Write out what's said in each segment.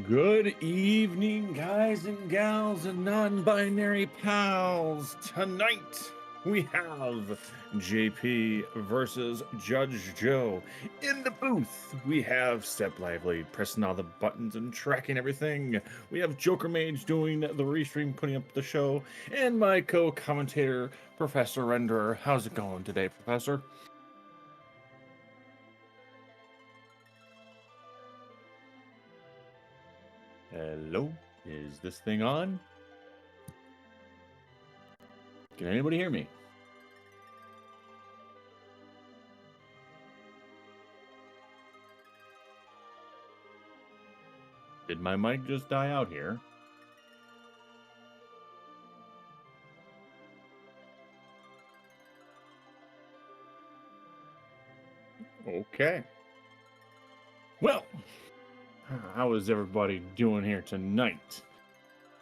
Good evening, guys and gals and non-binary pals. Tonight we have JP versus Judge Joe. In the booth, we have Step Lively pressing all the buttons and tracking everything. We have Joker Mage doing the restream, putting up the show, and my co-commentator, Professor Renderer. How's it going today, Professor? Hello, is this thing on? Can anybody hear me? Did my mic just die out here? Okay. Well, how is everybody doing here tonight?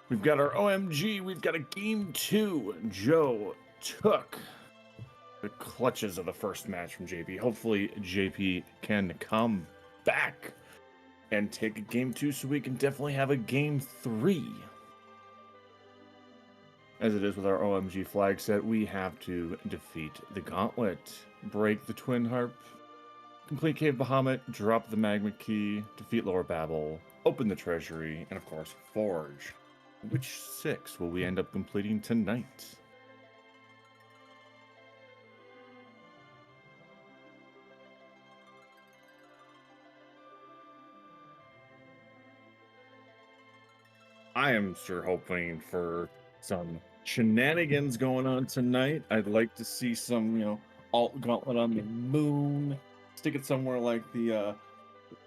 We've got our OMG, we've got a game 2. Joe took the clutches of the first match from JP. Hopefully JP can come back and take a game 2 so we can definitely have a game 3. As it is with our OMG flag set, we have to defeat the gauntlet, break the twin harp, complete Cave Bahamut, drop the magma key, defeat Lower Babel, open the treasury, and of course, forge. Which 6 will we end up completing tonight? I am sure hoping for some shenanigans going on tonight. I'd like to see some, alt gauntlet on the moon. Stick it somewhere like the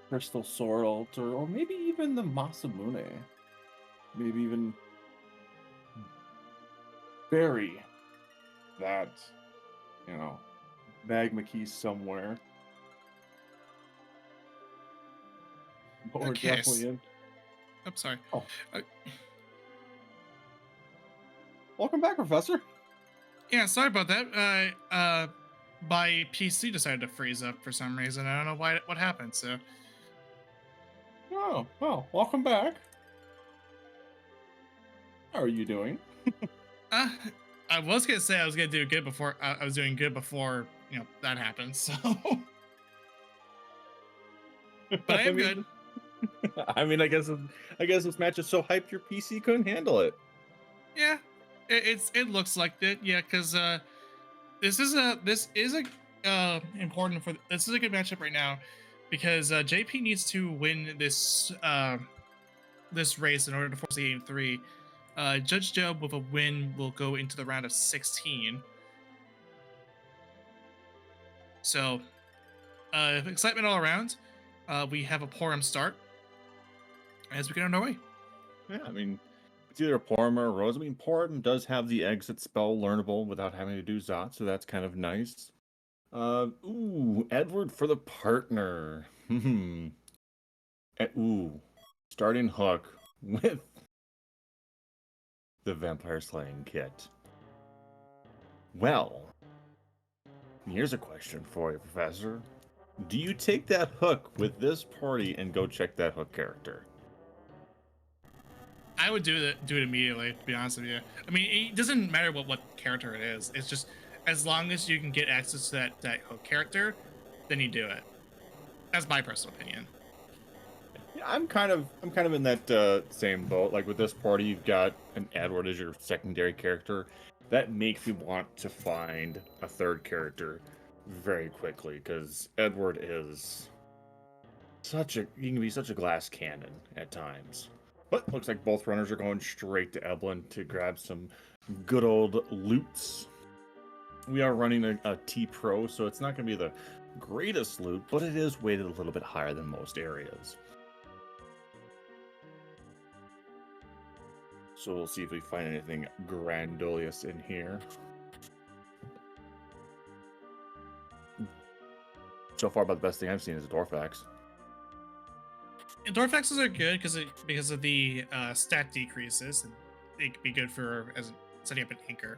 Crystal Sword altar, or maybe even the Masamune. Maybe even bury that, magma key somewhere. But we're Okay, definitely in. I'm sorry. Oh. Welcome back, Professor. Yeah, sorry about that. My PC decided to freeze up for some reason. I don't know what happened. So. Oh, well, welcome back. How are you doing? I was gonna say I was gonna do good before I was doing good before that happened. So. But I am good. I mean, I guess this match is so hyped your PC couldn't handle it. Yeah, it looks like it. Yeah, because this is a important for this is a good matchup right now because JP needs to win this this race in order to force the game 3. Judge Joe with a win will go into the round of 16. So excitement all around. We have a Porum start as we get on our way. Yeah, I mean, it's either Porum or Rose. I mean, Porum does have the exit spell learnable without having to do Zot, so that's kind of nice. Ooh, Edward for the partner. Ooh, starting hook with the Vampire Slaying Kit. Well, here's a question for you, Professor. Do you take that hook with this party and go check that hook character? I would do it immediately, to be honest with you. I mean, it doesn't matter what character it is. It's just as long as you can get access to that hook character, then you do it. That's my personal opinion. Yeah, I'm kind of in that same boat. Like with this party, you've got an Edward as your secondary character. That makes me want to find a third character very quickly because Edward is he can be such a glass cannon at times. But looks like both runners are going straight to Eblin to grab some good old loots. We are running a T Pro, so it's not going to be the greatest loot, but it is weighted a little bit higher than most areas. So we'll see if we find anything grandiose in here. So far, about the best thing I've seen is a Dorfax. And Dorfaxes are good because of the stat decreases, and they could be good for as setting up an anchor.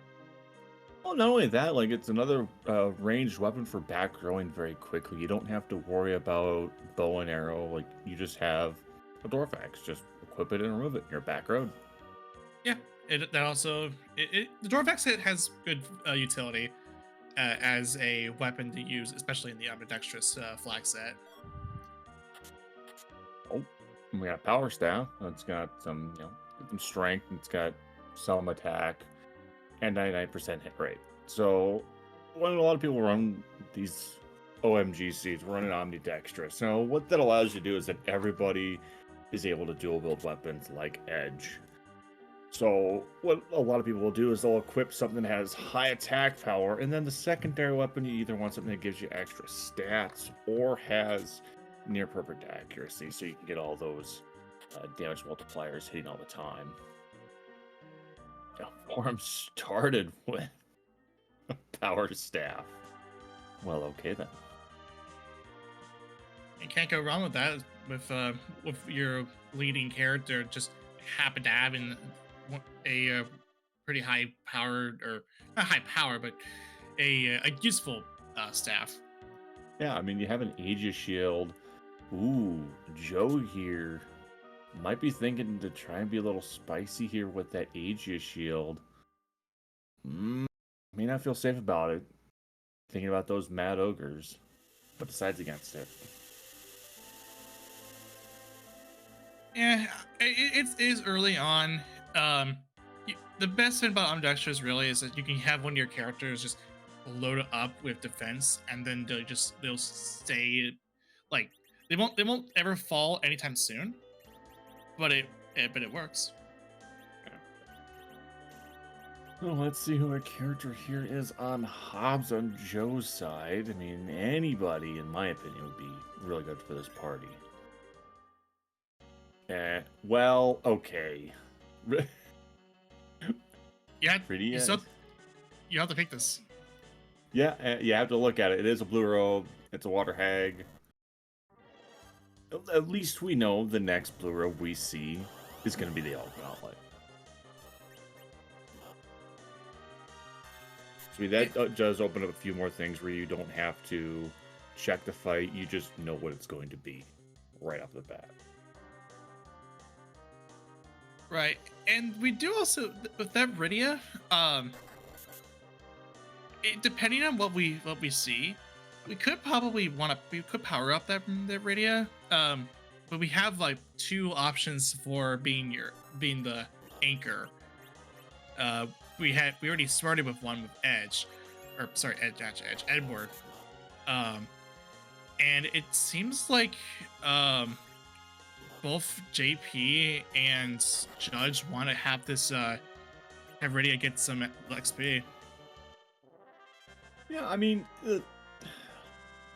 Well, not only that, like it's another ranged weapon for back rowing very quickly. You don't have to worry about bow and arrow. Like you just have a dwarf axe. Just equip it and remove it. You're back road. Yeah, that also the dwarf axe has good utility as a weapon to use, especially in the ambidextrous flag set. Oh, we got a power staff. It's got some, some strength. It's got some attack and 99% hit rate. So when a lot of people run these OMGCs, running Omnidextrous. So what that allows you to do is that everybody is able to dual wield weapons like Edge. So what a lot of people will do is they'll equip something that has high attack power, and then the secondary weapon, you either want something that gives you extra stats or has near perfect accuracy, so you can get all those damage multipliers hitting all the time. Forum started with a power staff. Well, okay then. You can't go wrong with that. With your leading character just happen to have a pretty high powered, or not high power, but a useful staff. Yeah, I mean, you have an Aegis shield. Ooh, Joe here might be thinking to try and be a little spicy here with that Aegis shield. May not feel safe about it. Thinking about those mad ogres, but decides against it. Yeah, it is early on. The best thing about Omnidextrous really is that you can have one of your characters just load it up with defense, and then they'll stay like they won't ever fall anytime soon. But it works. Well, let's see who our character here is on Hobbs on Joe's side. I mean, anybody, in my opinion, would be really good for this party. Well, okay. Yeah, Pretty you have to pick this. Yeah, you have to look at it. It is a blue robe. It's a water hag. At least we know the next blue robe we see is going to be the Elk Gauntlet. So that does open up a few more things where you don't have to check the fight. You just know what it's going to be right off the bat. Right, and we do also with that Rydia, depending on what we see, we could probably power up that Rydia, but we have like two options for being the anchor. We already started with one with Edge, or sorry, Edward, and it seems like both JP and Judge want to have this have Rydia get some XP. Yeah, I mean,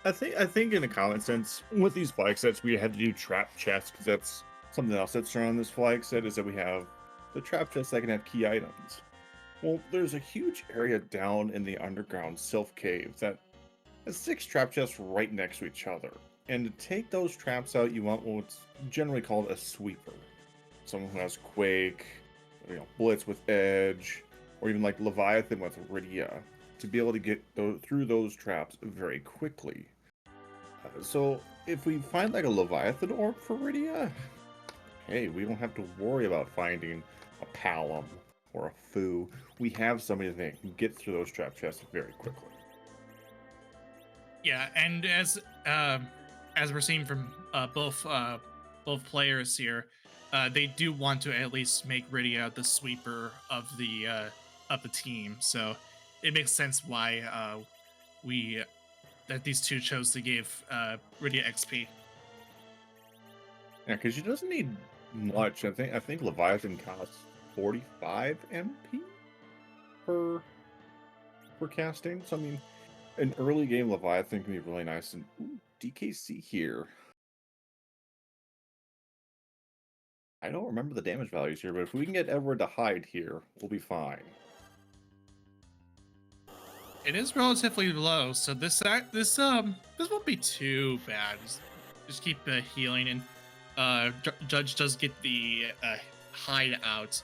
I think in a common sense, with these flag sets, we had to do trap chests, because that's something else that's around this flag set, is that we have the trap chests that can have key items. Well, there's a huge area down in the underground Sylph Cave that has 6 trap chests right next to each other. And to take those traps out, you want what's generally called a sweeper. Someone who has Quake, Blitz with Edge, or even like Leviathan with Rydia, to be able to get through those traps very quickly. So if we find like a Leviathan orb for Rydia, hey, we don't have to worry about finding a Palom or a Fu. We have somebody that can get through those trap chests very quickly. Yeah, and as we're seeing from both players here, they do want to at least make Rydia the sweeper of the team. So it makes sense why that these two chose to give Rydia XP. Yeah, because she doesn't need much. I think Leviathan costs 45 MP per casting. So I mean, an early game Leviathan can be really nice. And DKC here. I don't remember the damage values here, but if we can get Edward to hide here, we'll be fine. It is relatively low, so this won't be too bad. Just keep healing, and Judge does get the hide out.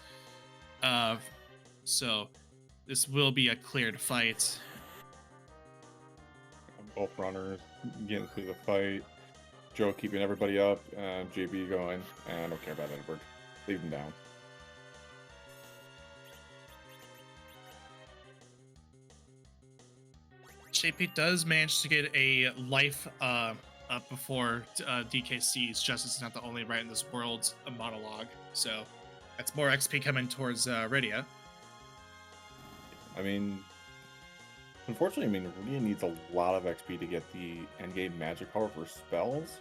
So this will be a cleared fight. Both runners getting through the fight. Joe keeping everybody up, JB going, and I don't care about Edward. Leave him down. JP does manage to get a life up before DKC's Justice is not the only right in this world a monologue. So that's more XP coming towards Rydia. I mean, unfortunately, Rydia needs a lot of XP to get the endgame magic power for spells.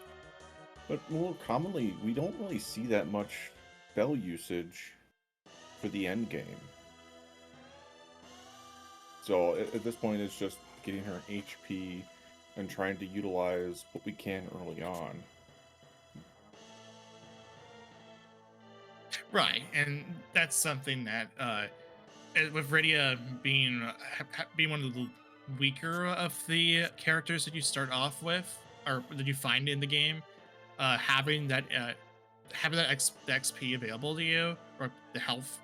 But more commonly, we don't really see that much spell usage for the endgame. So at this point, it's just getting her HP and trying to utilize what we can early on. Right, and that's something that with Rydia being one of the weaker of the characters that you start off with, or that you find in the game, having that XP available to you, or the health,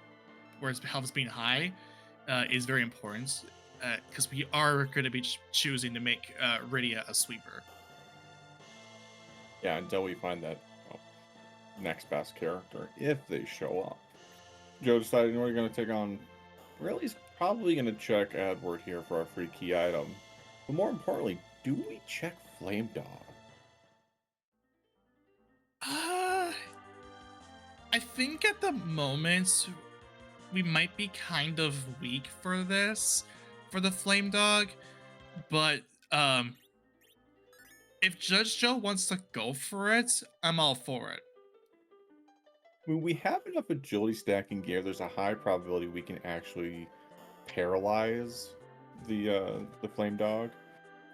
whereas health is being high, is very important, because we are going to be choosing to make Rydia a sweeper. Yeah, until we find that next best character, if they show up. Joe decided we're going to take on... Really, he's probably going to check Edward here for our free key item. But more importantly, do we check Flame Dog? I think at the moment we might be kind of weak for this, for the Flame Dog, but if Judgejoe wants to go for it, I'm all for it. When we have enough agility stacking gear, there's a high probability we can actually paralyze the Flame Dog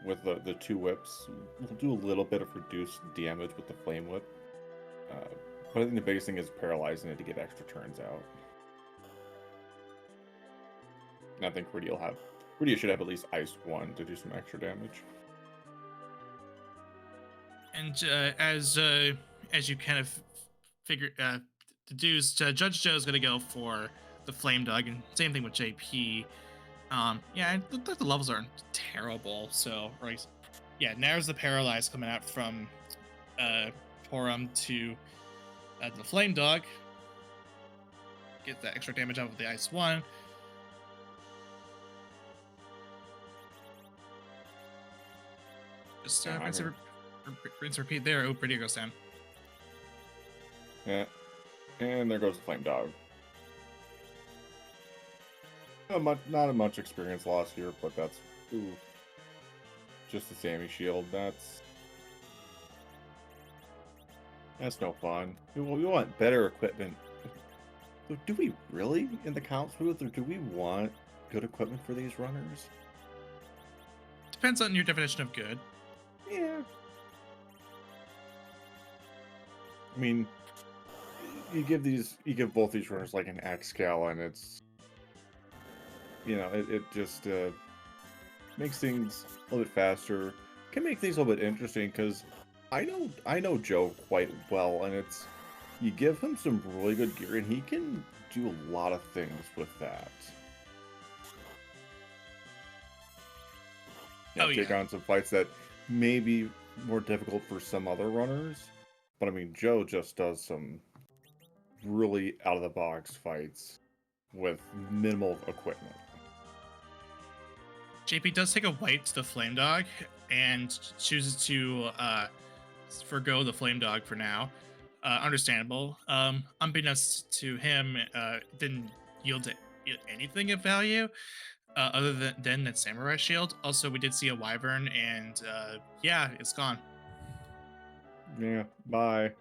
with the two whips. We'll do a little bit of reduced damage with the Flame Whip. But I think the biggest thing is paralyzing it to get extra turns out. And I think Rydia should have at least Ice 1 to do some extra damage. And as you kind of figure deduce, Judgejoe is going to go for the Flame Dog, and same thing with JP. Yeah, the levels aren't terrible, so right. Yeah, there's the Paralyze coming out from Porum to the Flame Dog. Get that extra damage out of the Ice 1. Just rinse repeat there. Oh, Rydia goes down. Yeah. And there goes the Flame Dog. Not much experience loss here, but that's... Ooh. Just the Sammy shield. That's no fun. We want better equipment. Do we really, in the comps booth, or do we want good equipment for these runners? Depends on your definition of good. Yeah. I mean, you give both these runners like an X scale, and it's, it just makes things a little bit faster. Can make things a little bit interesting, because I know Joe quite well, and it's, you give him some really good gear, and he can do a lot of things with that. Take on some fights that may be more difficult for some other runners, but I mean, Joe just does some really out-of-the-box fights with minimal equipment. JP does take a wipe to the Flame Dog and chooses to forgo the Flame Dog for now. Understandable. Unbeknownst to him, didn't yield anything of value other than that Samurai Shield. Also, we did see a Wyvern, and yeah, it's gone. Yeah, bye.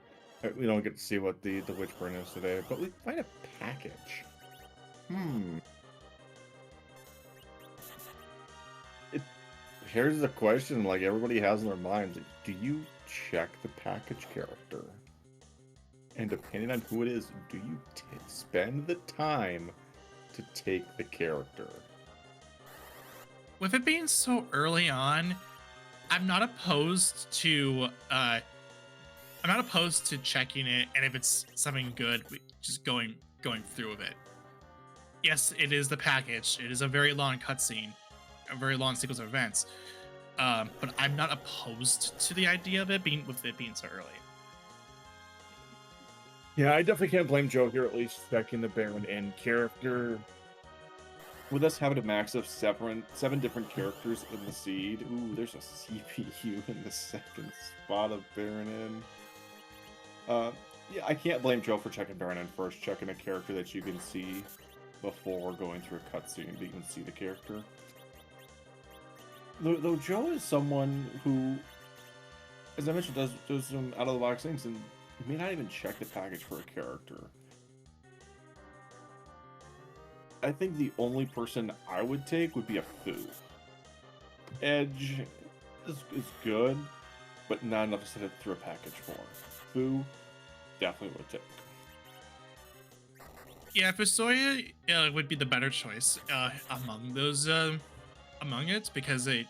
We don't get to see what the Witchburn is today, but we find a package. Here's the question, like everybody has in their minds, like, do you check the package character? And depending on who it is, do you spend the time to take the character? With it being so early on, I'm not opposed to checking it, and if it's something good, just going through with it. Yes, it is the package. It is a very long cutscene, a very long sequence of events. but I'm not opposed to the idea of it being so early. Yeah, I definitely can't blame Joe here, at least checking the Baron in character. With us having a max of seven different characters in the seed. Ooh, there's a CPU in the second spot of Baron in. Yeah, I can't blame Joe for checking Baron in first, checking a character that you can see before going through a cutscene to even see the character. Though Joe is someone who, as I mentioned, does some out-of-the-box things, and may not even check the package for a character. I think the only person I would take would be a Fu. Edge is good, but not enough to set it through a package for. Fu, definitely would take. Yeah, Fusoya would be the better choice among those among it because if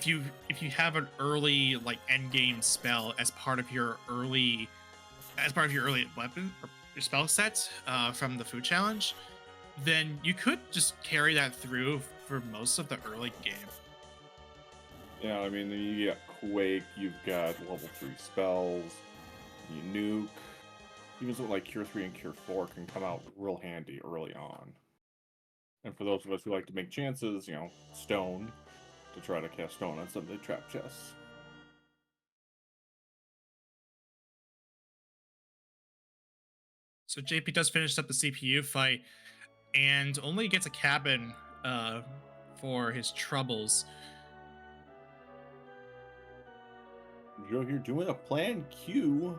you have an early like end game spell as part of your early weapon or your spell set from the food challenge, then you could just carry that through for most of the early game. Yeah, I mean, you got Quake, you've got level 3 spells, you nuke, even something like Cure 3 and Cure 4 can come out real handy early on. And for those of us who like to make chances, you know, Stone, to try to cast Stone on some of the trap chests. So JP does finish up the CPU fight and only gets a cabin for his troubles. Joe here doing a plan Q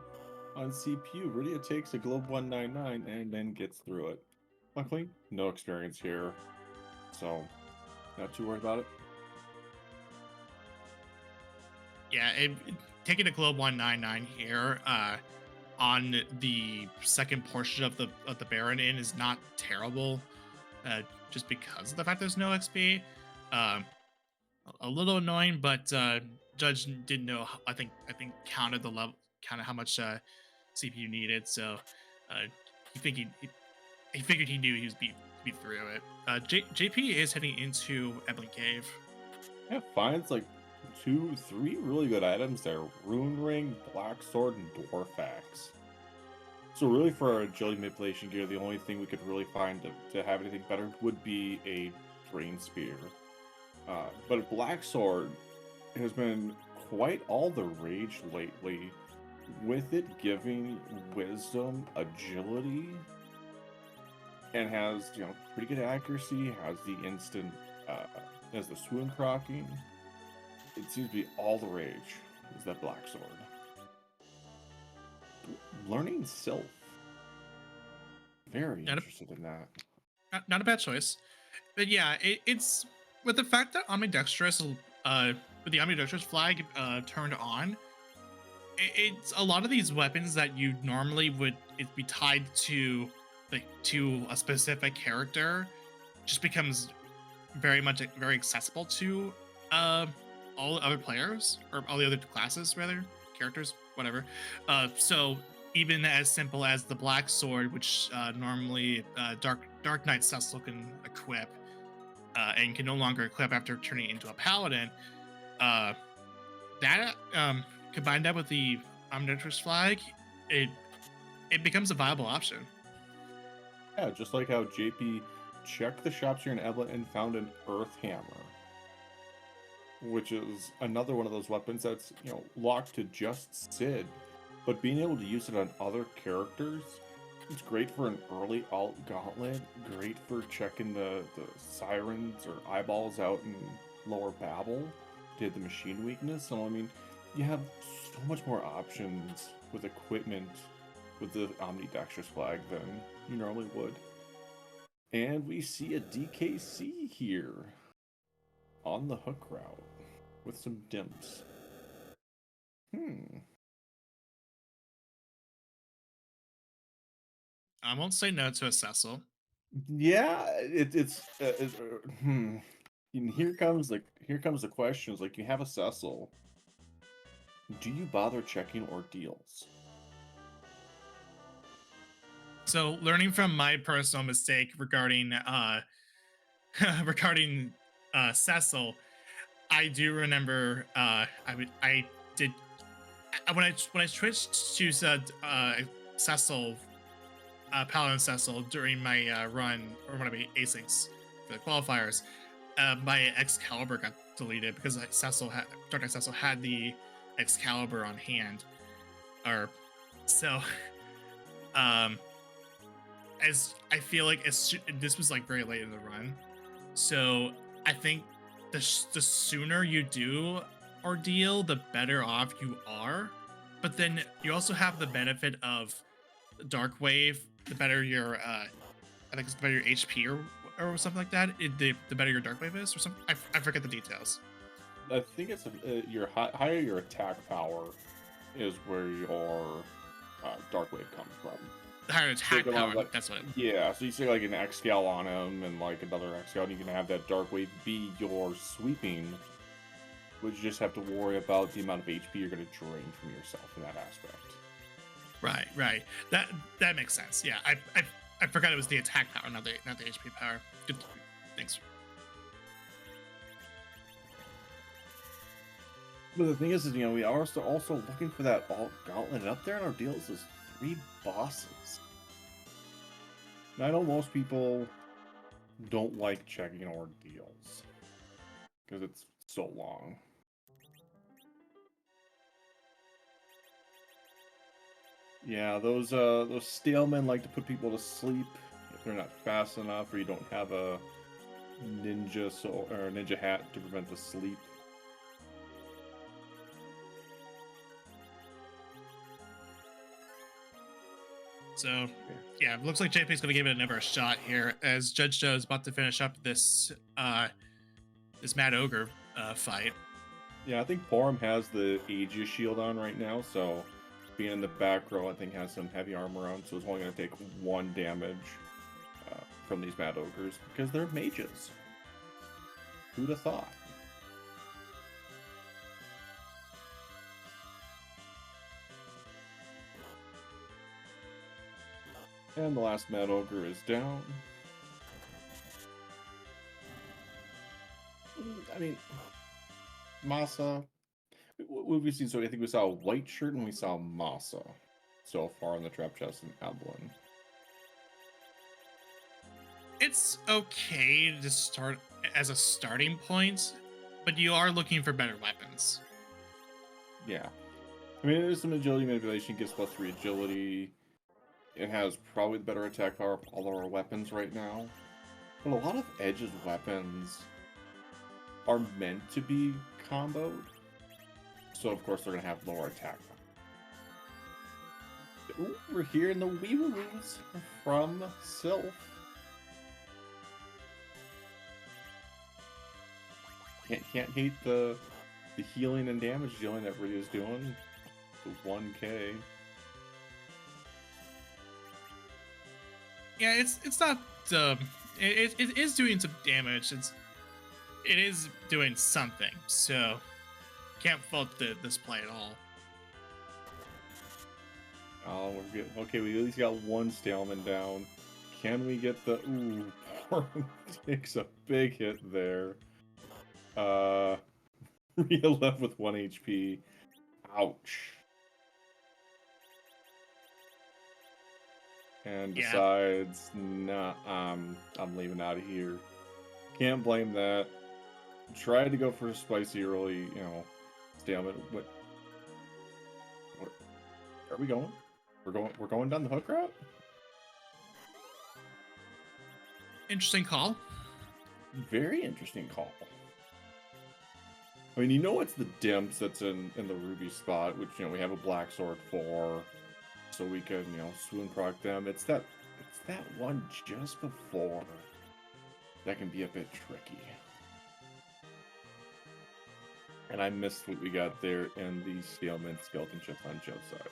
on CPU. Rydia takes a Globe 199 and then gets through it. Luckily, no experience here, so not too worried about it. Yeah, taking a Globe 199 here on the second portion of the Baron Inn is not terrible, just because of the fact there's no XP. A little annoying, but Judge didn't know. I think counted the level, counted how much CPU needed, so he figured he knew he was be through it. JP is heading into Ebony Cave. Yeah, finds like 2, 3 really good items there: Rune Ring, Black Sword, and Dwarf Axe. So really, for our agility manipulation gear, the only thing we could really find to have anything better would be a Drain Spear. But a Black Sword has been quite all the rage lately, with it giving wisdom, agility, and has, you know, pretty good accuracy, has the instant, has the swoon crocking. It seems to be all the rage, is that Black Sword. Learning Sylph. Very interested in that. Not a bad choice. But yeah, it's with the fact that Omnidextrous, with the Omnidextrous flag turned on, it's a lot of these weapons that you normally would be tied to a specific character just becomes very accessible to all the other players, or all the other classes, rather, characters, whatever. So even as simple as the Black Sword, which normally Dark Knight Cecil can equip, and can no longer equip after turning into a paladin, that combined that with the Omnidextrous flag, it becomes a viable option. Yeah, just like how JP checked the shops here in Ebla and found an Earth Hammer, which is another one of those weapons that's, you know, locked to just Cid, but being able to use it on other characters, it's great for an early alt gauntlet, great for checking the sirens or eyeballs out in lower Babel to hit the machine weakness. So, I mean, you have so much more options with equipment with the Omnidextrous flag than you normally would. And we see a DKC here on the hook route with some dimps. I won't say no to a Cecil. Yeah, And here comes the questions. Like, you have a Cecil. Do you bother checking ordeals? So, learning from my personal mistake regarding regarding Cecil, I do remember I did when I switched to Cecil, Paladin Cecil during my run or one of my asyncs for the qualifiers, my Excalibur got deleted because Dark Knight Cecil had the Excalibur on hand, or so. Um, as I feel like this was like very late in the run, so I think the sooner you do Ordeal, the better off you are. But then you also have the benefit of Dark Wave. The better your, I think it's the better your HP or something like that. The better your Dark Wave is, or something. I forget the details. I think it's your higher your attack power is where your Dark Wave comes from. The higher attack power, like, that's what. Yeah, so you say like an X-Scale on him and like another X-Scale, and you can have that Dark Wave be your sweeping, but you just have to worry about the amount of HP you're going to drain from yourself in that aspect. Right. That makes sense. Yeah, I forgot it was the attack power, not the HP power. Good, thanks. But the thing is, we are also looking for that alt gauntlet up there, and our deals is 3 bosses. And I know most people don't like checking ordeals because it's so long. Yeah, those stalemen like to put people to sleep if they're not fast enough, or you don't have a ninja hat to prevent the sleep. So, yeah, it looks like JP's going to give it another shot here as Judgejoe is about to finish up this this Mad Ogre fight. Yeah, I think Porum has the Aegis shield on right now, so being in the back row, I think has some heavy armor on, so it's only going to take 1 damage from these Mad Ogres because they're mages. Who'd have thought? And the last Mad Ogre is down. I mean, Masa. What we've seen, so I think we saw a white shirt and we saw Masa so far in the Trap Chest and Evelyn. It's okay to start as a starting point, but you are looking for better weapons. Yeah. I mean, there's some agility manipulation, gives +3 agility. It has probably the better attack power of all of our weapons right now. But a lot of Edge's weapons are meant to be comboed. So, of course, they're going to have lower attack power. Ooh, we're hearing the wee-woos from Sylph. Can't hate the healing and damage dealing that Rhea's doing. The 1k. Yeah, it's not it is doing some damage. It is doing something, so can't fault this play at all. Oh, we're good. Okay, we at least got 1 Staleman down. Can we get the... Ooh, Porum takes a big hit there. Rhea left with 1 HP. Ouch. And decides, nah, I'm leaving out of here. Can't blame that. Tried to go for a spicy early, stalemate. Where are we going? We're going down the hook route? Interesting call. Very interesting call. I mean, it's the Dimps that's in the Ruby spot, which, we have a Black Sword for, so we can, swoon proc them. It's that one just before that can be a bit tricky. And I missed what we got there in the Staleman Skeleton Chips on Joe's side.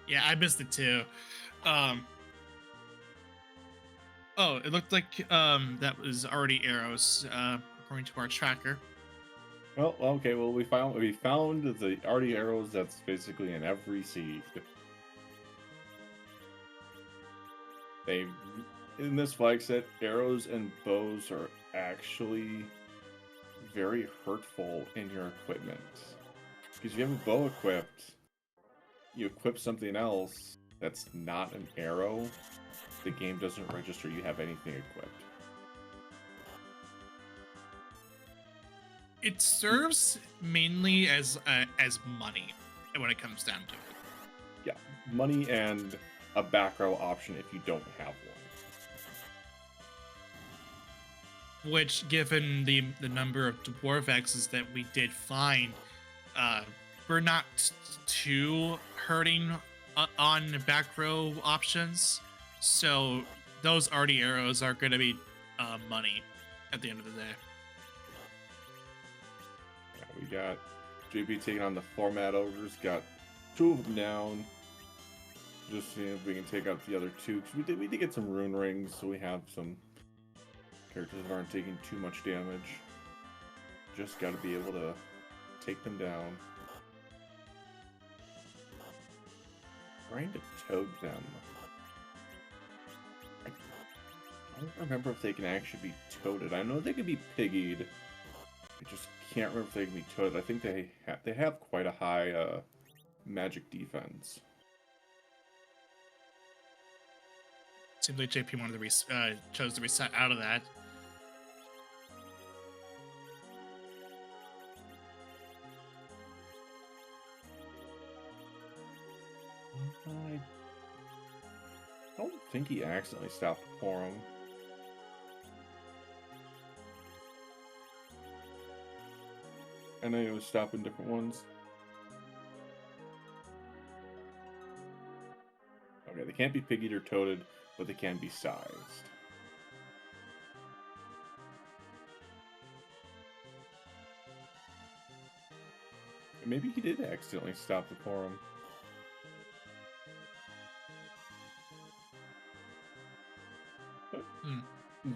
Yeah, I missed it too. Oh, it looked like that was already arrows, according to our tracker. Well, okay. Well, we found the already arrows that's basically in every seed. In this flag set, arrows and bows are actually very hurtful in your equipment. Because if you have a bow equipped, you equip something else that's not an arrow, the game doesn't register you have anything equipped. It serves mainly as money when it comes down to it. Yeah, money and a back row option if you don't have one. Which, given the number of dwarf X's that we did find, we're not too hurting on back row options. So those arty arrows are going to be money at the end of the day. Yeah, we got JP taking on the format ogres. Got 2 of them down. Just seeing if we can take out the other 2. Cause we did get some rune rings, so we have some characters that aren't taking too much damage. Just got to be able to take them down. Trying to toad them. I don't remember if they can actually be toaded. I know they can be piggied. I just can't remember if they can be toaded. I think they have quite a high magic defense. Seems like JP wanted to chose to reset out of that. I don't think he accidentally stopped Porum. I know he was stopping different ones. Okay, they can't be piggied or toaded, but they can be sized. Maybe he did accidentally stop the Porum.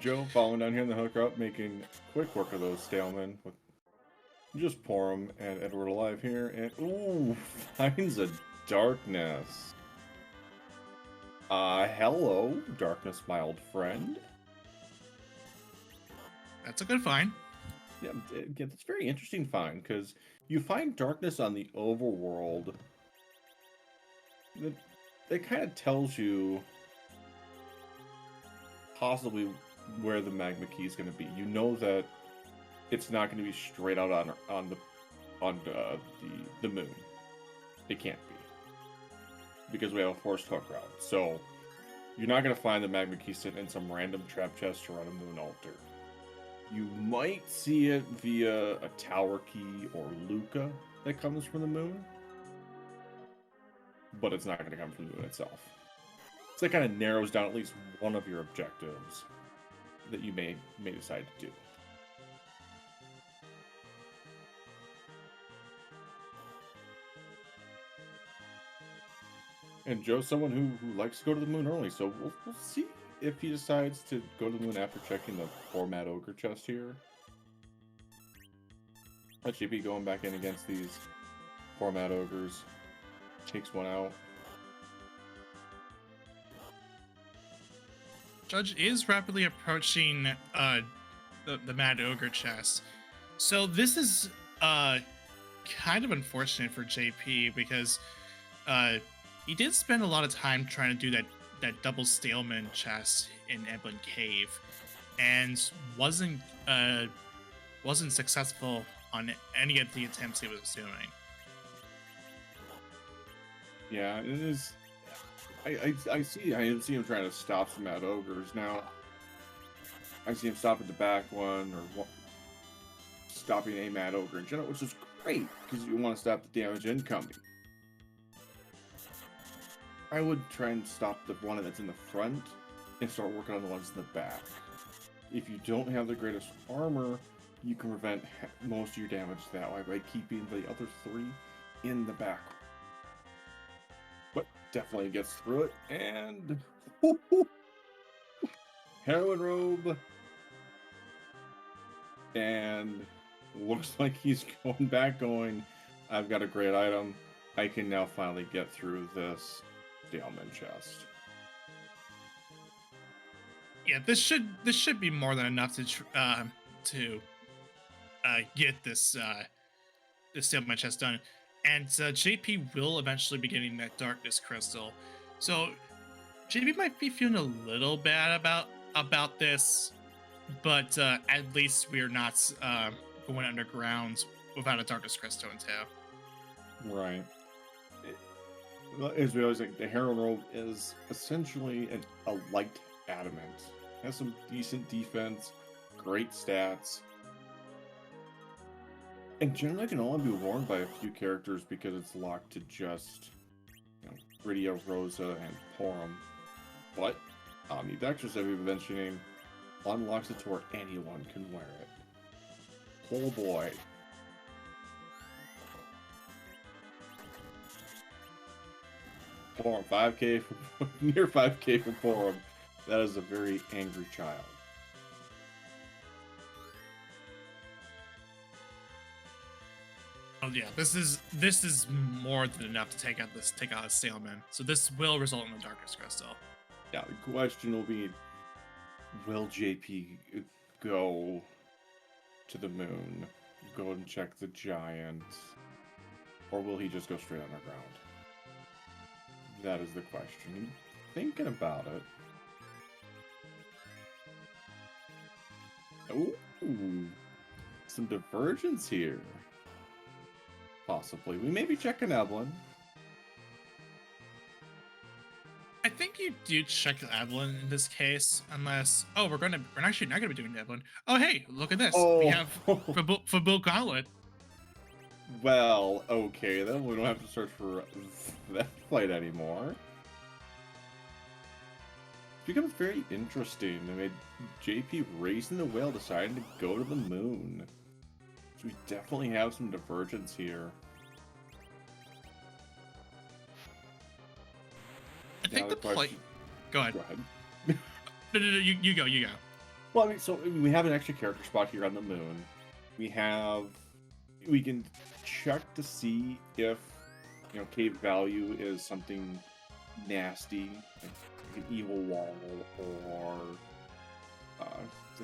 Joe falling down here in the hookup, making quick work of those Stalemen with just Porum and Edward alive here, and ooh, finds a darkness. Hello, darkness, my old friend. That's a good find. Yeah, it's a very interesting find, because you find darkness on the overworld. That kind of tells you possibly where the magma key is going to be. You know that it's not going to be straight out on the moon. It can't be, because we have a forced hook route. So you're not going to find the magma key sitting in some random trap chest or on a moon altar. You might see it via a tower key or Luca that comes from the moon, but it's not going to come from the moon itself. So that kind of narrows down at least one of your objectives that you may decide to do. And Joe's someone who likes to go to the moon early, so we'll see if he decides to go to the moon after checking the format ogre chest here. Let JP going back in against these format ogres. Takes one out. Judge is rapidly approaching the Mad Ogre chest. So this is kind of unfortunate for JP, because he did spend a lot of time trying to do that double Staleman chest in Ebon Cave, and wasn't successful on any of the attempts he was doing. Yeah, it is. I see him trying to stop some Mad Ogres. Now, I see him stopping the back one, or stopping a Mad Ogre in general, which is great, because you want to stop the damage incoming. I would try and stop the one that's in the front, and start working on the ones in the back. If you don't have the greatest armor, you can prevent most of your damage that way by keeping the other 3 in the back. But definitely gets through it, and heroin robe, and looks like he's going back going, I've got a great item. I can now finally get through this Staleman chest. Yeah, this should be more than enough to get this settlement chest done. And JP will eventually be getting that darkness crystal. So JP might be feeling a little bad about this, but at least we're not going underground without a darkness crystal in tow. Right. As we always think, the Heron Robe is essentially a light adamant. Has some decent defense, great stats, and generally can only be worn by a few characters because it's locked to just, Rydia, Rosa, and Porum. But Omnidextrous, as we've been mentioning, unlocks it to where anyone can wear it. Oh boy. Porum, 5k, near 5k for Porum. That is a very angry child. Oh yeah, this is more than enough to take out a Sailman. So this will result in a darkness crystal. Now the question will be, will JP go to the moon, go and check the giant, or will he just go straight underground? That is the question. Thinking about it. Ooh, some divergence here. Possibly. We may be checking Evelyn. I think you do check Evelyn in this case, unless we're actually not gonna be doing Evelyn. Oh hey, look at this. Oh. We have for Bill Gauntlet. Well, okay, then we don't have to search for that fight anymore. It becomes very interesting. I mean, JP racing the whale deciding to go to the moon. So we definitely have some divergence here. I think the play. Go ahead. Go ahead. No, you go. Well, I mean, so we have an extra character spot here on the moon. We can check to see if, cave value is something nasty, like an evil wall, or I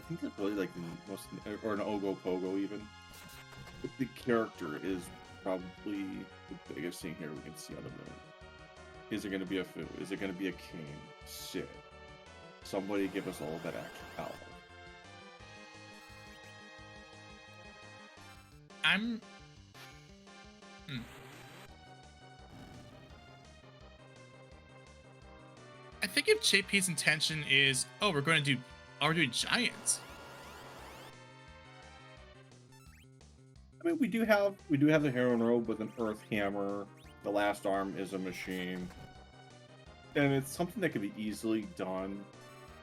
think that's really like the most, or an Ogo Pogo even. But the character is probably the biggest thing here we can see on the moon. Is it going to be a Fu? Is it going to be a King? Shit. Somebody give us all that extra power. I think if JP's intention is, we're doing giants. I mean, we do have the Heron Robe with an Earth Hammer. The last arm is a machine, and it's something that can be easily done.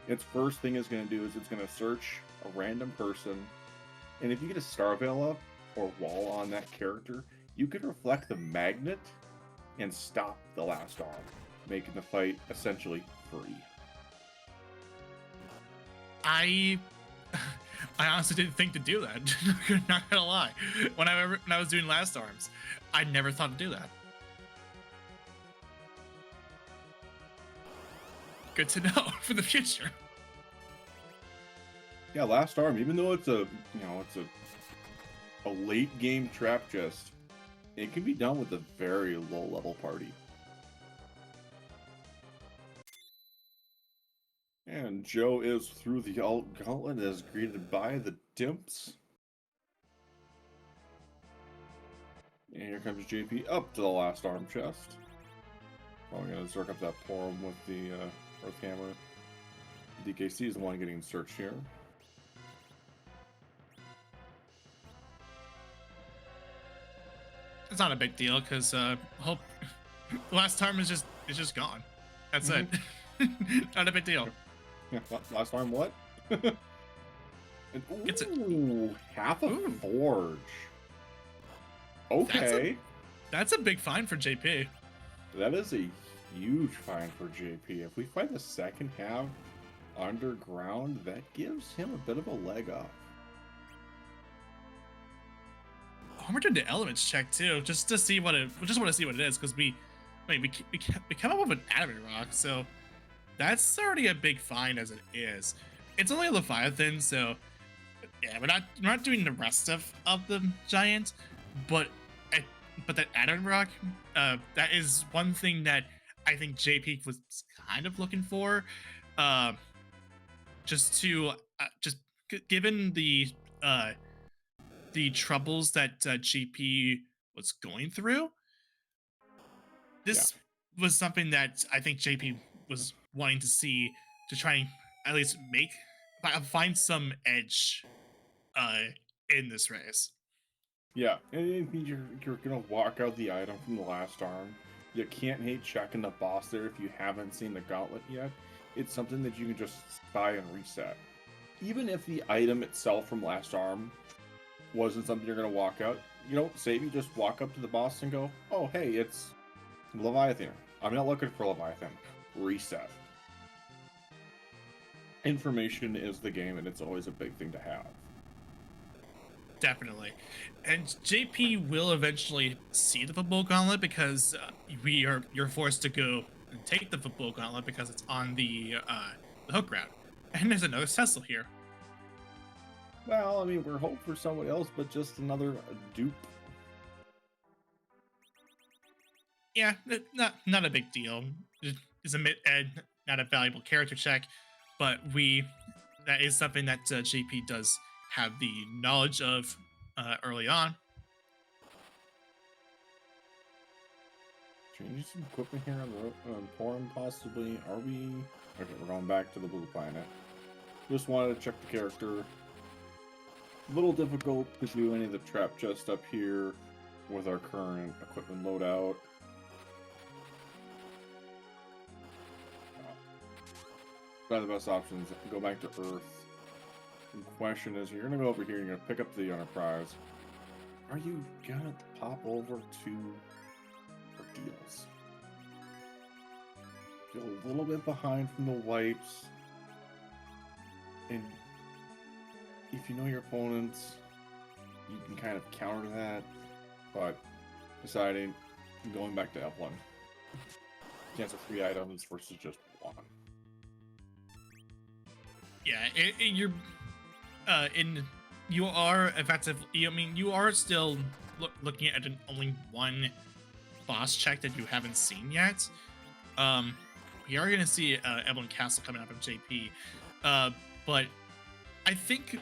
Its first thing it's going to do is it's going to search a random person, and if you get a Star Veil up or wall on that character, you can reflect the magnet and stop the last arm, making the fight essentially free. I honestly didn't think to do that. Not gonna lie. When I was doing last arms, I never thought to do that. Good to know for the future. Yeah, last arm, even though it's a late game trap chest, it can be done with a very low level party. And Joe is through the gauntlet as greeted by the Dimps. And here comes JP up to the last arm chest. Probably going to zerk up that Porum with the Earth Hammer. DKC is the one getting searched here. It's not a big deal because hope last arm is just gone. That's it. Not a big deal. Yeah, last arm what? And, It's half a forge. Okay. That's a big find for JP. That is a huge find for JP. If we find the second half underground, that gives him a bit of a leg up. I'm gonna do the elements check too, just to see what it. We just want to see what it is because we come up with an adamant rock, so that's already a big find as it is. It's only a Leviathan, so Yeah, we're not doing the rest of the giant, but at, but that Adam Rock, that is one thing that I think JP was kind of looking for, uh, just to just given uh the troubles that GP was going through. Yeah. This was something that I think JP was wanting to see to try and at least find some edge uh in this race. Yeah, and you're gonna walk out the item from the last arm. You can't hate checking the boss there if you haven't seen the gauntlet yet. It's something that you can just buy and reset. Even if the item itself from last arm wasn't something you're gonna walk out, save you just walk up to the boss and go, oh hey, it's Leviathan. I'm not looking for Leviathan. Reset. Information is the game, and it's always a big thing to have. Definitely. And JP will eventually see the football gauntlet because you're forced to go and take the football gauntlet because it's on the hook route. And there's another Cecil here. Well, I mean, we're hoping for someone else, but just another dupe. Yeah, not a big deal. It's not a valuable character check, but that is something that JP does have the knowledge of early on. Changing some equipment here on Porum, possibly. Are we? Okay, we're going back to the blue planet. Just wanted to check the character. A little difficult to do any of the trap chest up here with our current equipment loadout. Probably the best options. Go back to Earth. The question is, you're gonna go over here. You're gonna pick up the Enterprise. Are you gonna pop over to Ordeals? Feel a little bit behind from the wipes, and if you know your opponents, you can kind of counter that. But deciding going back to F1, chance of 3 items versus just 1. Yeah, you are effective. I mean, you are still looking at only one boss check that you haven't seen yet. We are going to see Evelyn Castle coming up in JP, but I think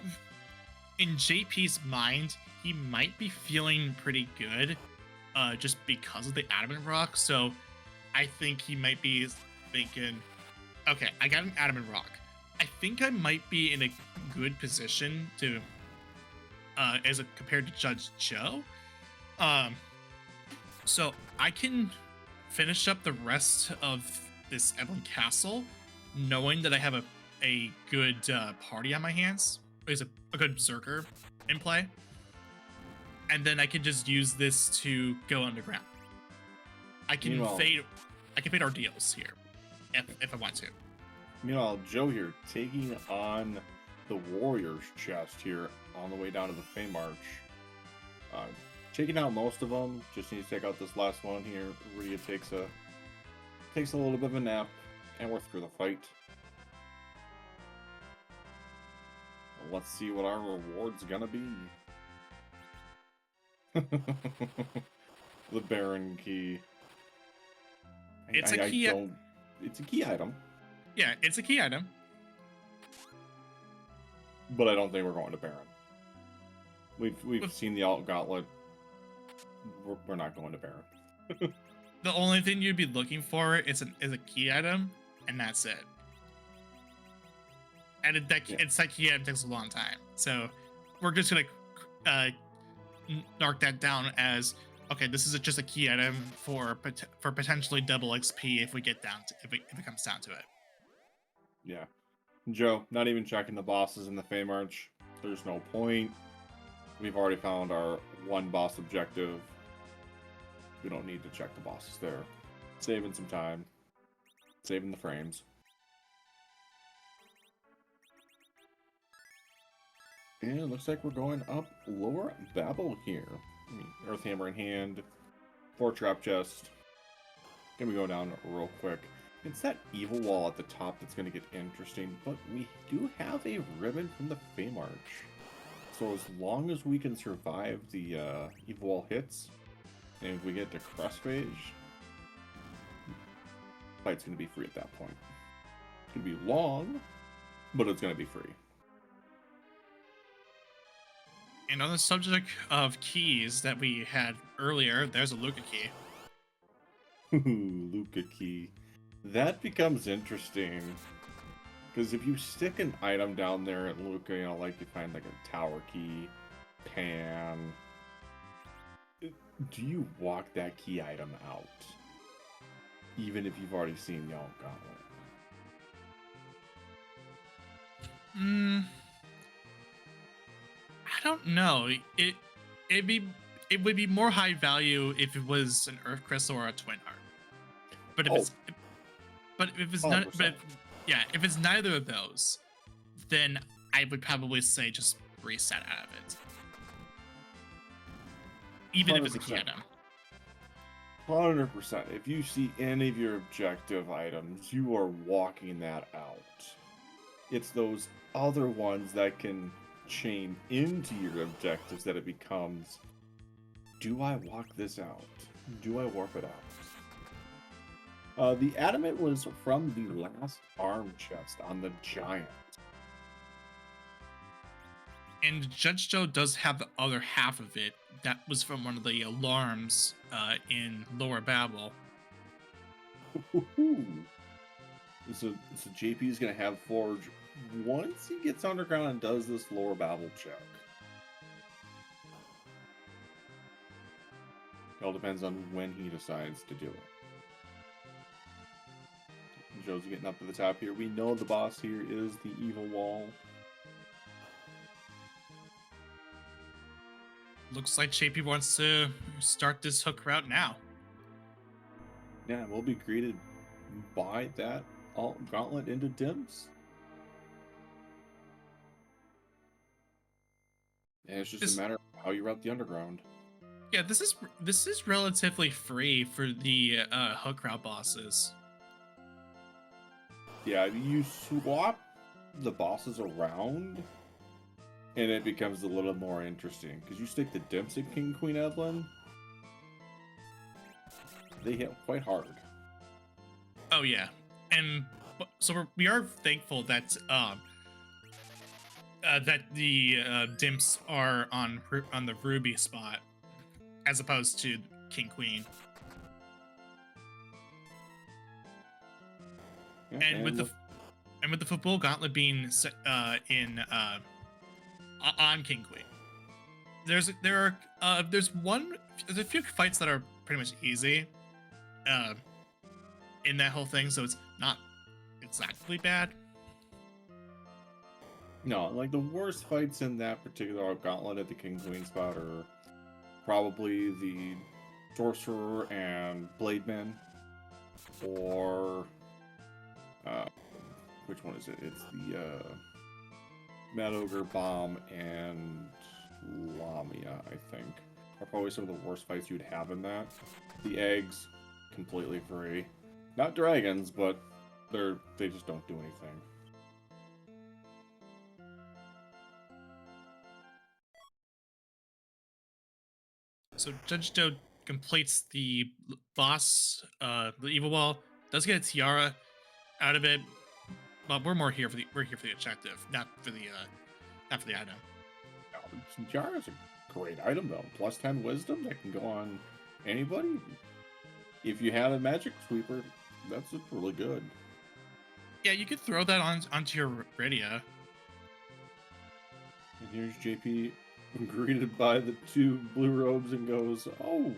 in JP's mind, he might be feeling pretty good, just because of the Adamant Rock. So I think he might be thinking, okay, I got an Adamant Rock. I think I might be in a good position to, compared to Judge Joe. So I can finish up the rest of this Evelyn Castle, knowing that I have a good party on my hands. There's a good Berserker in play, and then I can just use this to go underground. I can fade our deals here, if I want to. Meanwhile, Joe here taking on the Warriors chest here on the way down to the Fey March. Taking out most of them. Just need to take out this last one here. Rhea takes a little bit of a nap, and we're through the fight. Let's see what our reward's gonna be. The Baron key. It's a key item. Yeah, it's a key item. But I don't think we're going to Baron. We've seen the Alt Gauntlet. We're not going to Baron. The only thing you'd be looking for is a key item, and that's it. And it's that key item takes a long time. So we're just gonna mark that down as okay. This is just a key item for potentially double XP if it comes down to it. Yeah. Joe, not even checking the bosses in the Fey March. There's no point. We've already found our one boss objective. We don't need to check the bosses there. Saving some time. Saving the frames. And it looks like we're going up Lower Babel here. Earthhammer in hand. 4 trap chest. Gonna go down real quick. It's that evil wall at the top that's going to get interesting, but we do have a ribbon from the Fey March. So as long as we can survive the evil wall hits, and if we get to crest phase, fight's gonna be free at that point. It's gonna be long, but it's gonna be free. And on the subject of keys that we had earlier, there's a Luca key. Ooh, Luca key. That becomes interesting. Because if you stick an item down there at Luca, you know, like you find like a tower key, pan, do you walk that key item out? Even if you've already seen the Gauntlet? I don't know. It would be more high value if it was an Earth Crystal or a Twin Heart. But if it's not, if it's neither of those, then I would probably say just reset out of it. Even 100%. If it's a key item. 100%. If you see any of your objective items, you are walking that out. It's those other ones that can chain into your objectives that it becomes, do I walk this out? Do I warp it out? The adamant was from the last arm chest on the giant. And Judgejoe does have the other half of it. That was from one of the alarms in Lower Babel. So JP is going to have Forge once he gets underground and does this Lower Babel check. It all depends on when he decides to do it. Joe's getting up to the top here. We know the boss here is the evil wall. Looks like JP wants to start this hook route now. Yeah, we'll be greeted by that gauntlet into dims. And it's just a matter of how you route the underground. Yeah, this is relatively free for the hook route bosses. Yeah, you swap the bosses around, and it becomes a little more interesting. Because you stick the dimps at King Queen Evelyn, they hit quite hard. Oh yeah, and so we are thankful that that the dimps are on the Ruby spot as opposed to King Queen. Yeah, and with the football gauntlet being on King Queen, there's a few fights that are pretty much easy in that whole thing, so it's not exactly bad. No, like the worst fights in that particular gauntlet at the King Queen spot are probably the Sorcerer and Blademan, or which one is it? It's the Mad Ogre, Bomb, and Lamia, I think, are probably some of the worst fights you'd have in that. The eggs, completely free. Not dragons, but they just don't do anything. So Judgejoe completes the boss, the evil wall, does get a tiara out of it, but we're here for the objective, not for the item. Tiara is a great item though. Plus 10 wisdom that can go on anybody. If you have a magic sweeper, that's really good. Yeah, you could throw that onto your radio. And here's JP greeted by the two blue robes and goes, "Oh,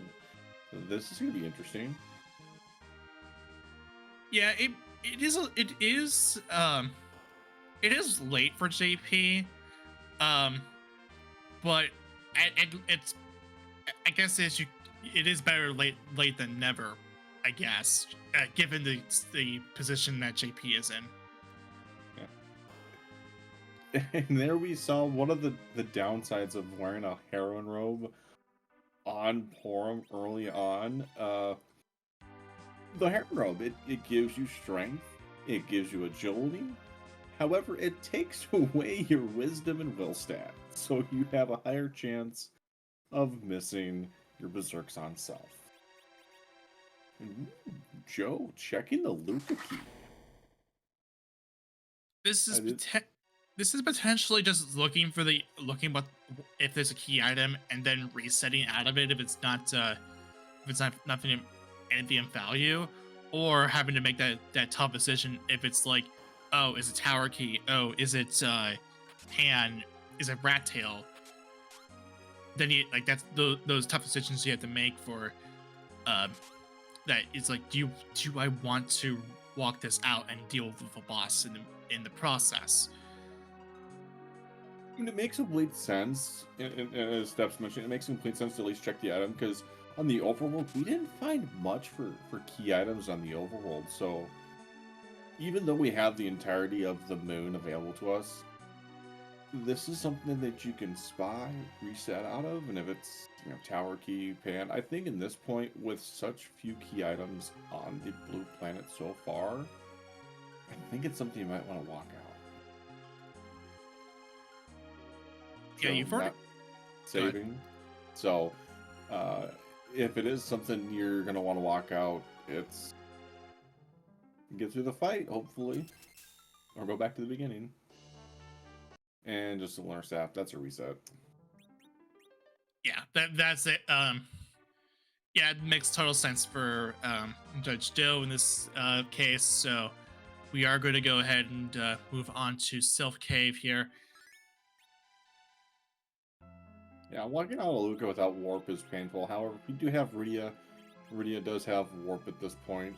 this is gonna be interesting." Yeah, it is late for JP, but it's I guess it is better late than never, I guess, given the position that JP is in. And there we saw one of the downsides of wearing a heroine robe on Porum early on. The heroine robe, it gives you strength, it gives you agility. However, it takes away your wisdom and will stats. so you have a higher chance of missing your berserks on self. Ooh, Joe, checking the Luca key. This is I did. this is potentially just looking what if there's a key item and then resetting out of it if it's not nothing anything of value, or having to make that tough decision if it's like, oh, is it tower key? Oh, is it hand? Is it rat tail? Then you like that's those tough decisions you have to make for that. It's like, do I want to walk this out and deal with the boss in the process? I mean, it makes complete sense, as Steps mentioned, it makes complete sense to at least check the item, because on the overworld, we didn't find much for key items on the overworld, so even though we have the entirety of the moon available to us, this is something that you can spy, reset out of, and if it's, tower key, pan, I think in this point, with such few key items on the blue planet so far, I think it's something you might want to walk out. Yeah, you've already saving. So, if it is something you're gonna want to walk out, it's get through the fight, hopefully, or go back to the beginning. And just a learner staff. That's a reset. Yeah, that's it. Yeah, it makes total sense for Judgejoe in this case. So we are going to go ahead and move on to Sylph Cave here. Yeah, walking out of Luca without warp is painful. However, we do have Rydia. Rydia does have warp at this point,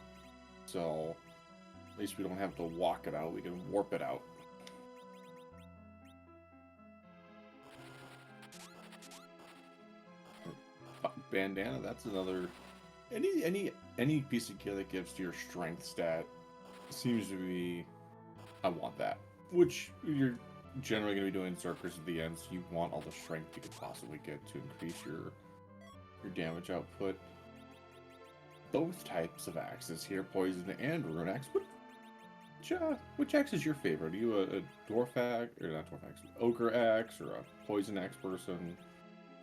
so at least we don't have to walk it out. We can warp it out. Bandana, that's another. Any piece of gear that gives to your strength stat seems to be. I want that. Which you're generally going to be doing Zerkers at the end, so you want all the strength you could possibly get to increase your damage output. Both types of axes here, poison and rune axe. Which axe is your favorite? Are you a dwarf axe, or not dwarf axe, ogre axe, or a poison axe person,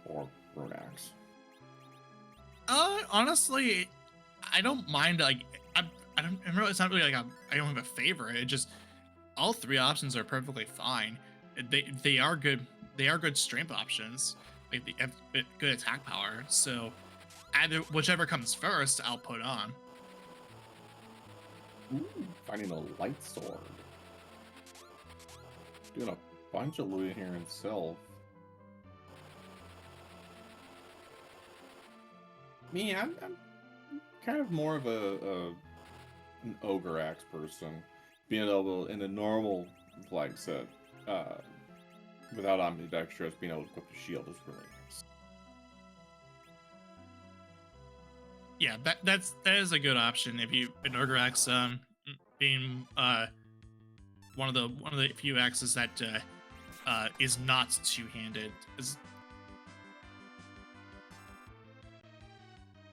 or rune axe? Honestly, I don't mind. Like, I don't remember. It's not really like I don't have a favorite. It just all three options are perfectly fine. They are good. They are good strength options. Like, they have good attack power. So either whichever comes first, I'll put on. Ooh, finding a light sword. Doing a bunch of looting here in Sylph. Me, I'm kind of more of an ogre axe person. Being able in a normal flag set, without Omnidextrous, being able to equip the shield is really nice. Yeah, that is a good option if you an ogre axe being one of the few axes that is not two-handed.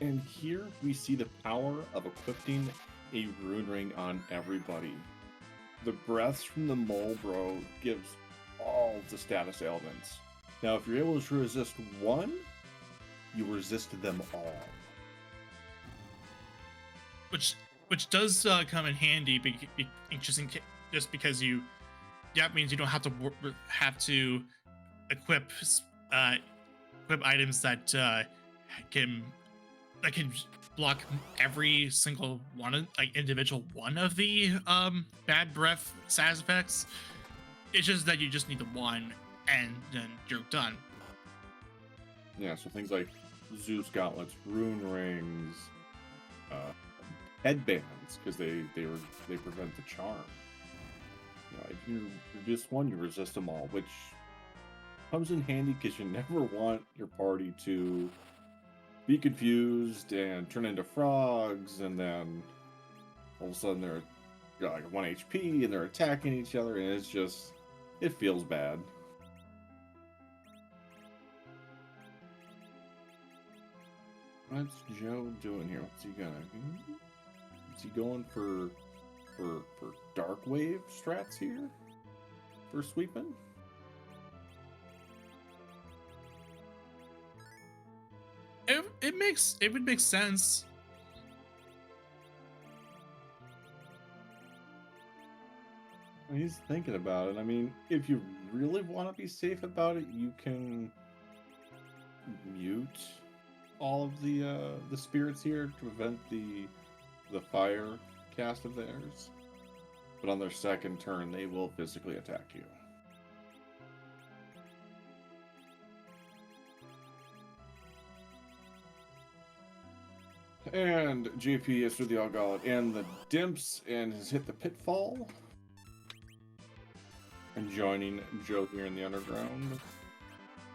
And here we see the power of equipping a rune ring on everybody. The breaths from the mole bro gives all the status elements. Now, if you're able to resist one, you resist them all. Which does come in handy, just because that means you don't have to equip items that can block every single one, like individual one of the bad breath status effects. It's just that you just need the one, and then you're done. Yeah, so things like Zeus gauntlets, rune rings, headbands, because they prevent the charm. If you reduce one, you resist them all, which comes in handy because you never want your party to be confused and turn into frogs, and then all of a sudden they're like 1 HP and they're attacking each other, and it feels bad. What's Joe doing here? What's he gonna? Is he going for dark wave strats here for sweeping? it would make sense. He's thinking about it. I mean, if you really want to be safe about it, you can mute all of the spirits here to prevent the fire cast of theirs. But on their second turn, they will physically attack you. And JP is through the All-Gauntlet and the Dimps and has hit the Pitfall. And joining Joe here in the Underground.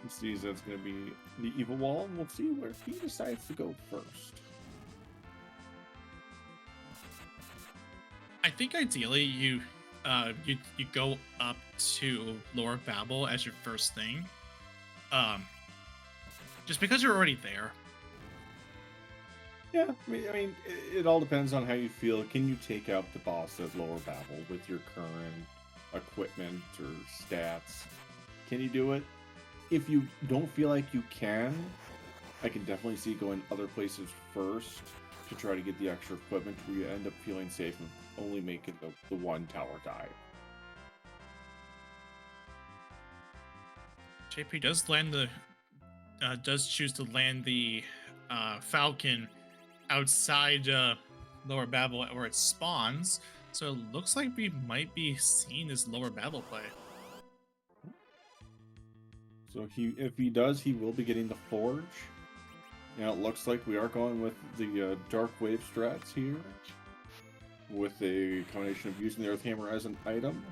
He sees that's going to be the Evil Wall, and we'll see where he decides to go first. I think ideally you go up to Lower Babel as your first thing. Just because you're already there. Yeah, I mean, it all depends on how you feel. Can you take out the boss at Lower Babel with your current equipment or stats? Can you do it? If you don't feel like you can, I can definitely see going other places first to try to get the extra equipment where you end up feeling safe and only making the one tower die. JP does choose to land the Falcon outside Lower Babel where it spawns, so it looks like we might be seeing this Lower Babel play. So if he does, he will be getting the Forge. Now it looks like we are going with the Dark Wave strats here, with a combination of using the Earth Hammer as an item.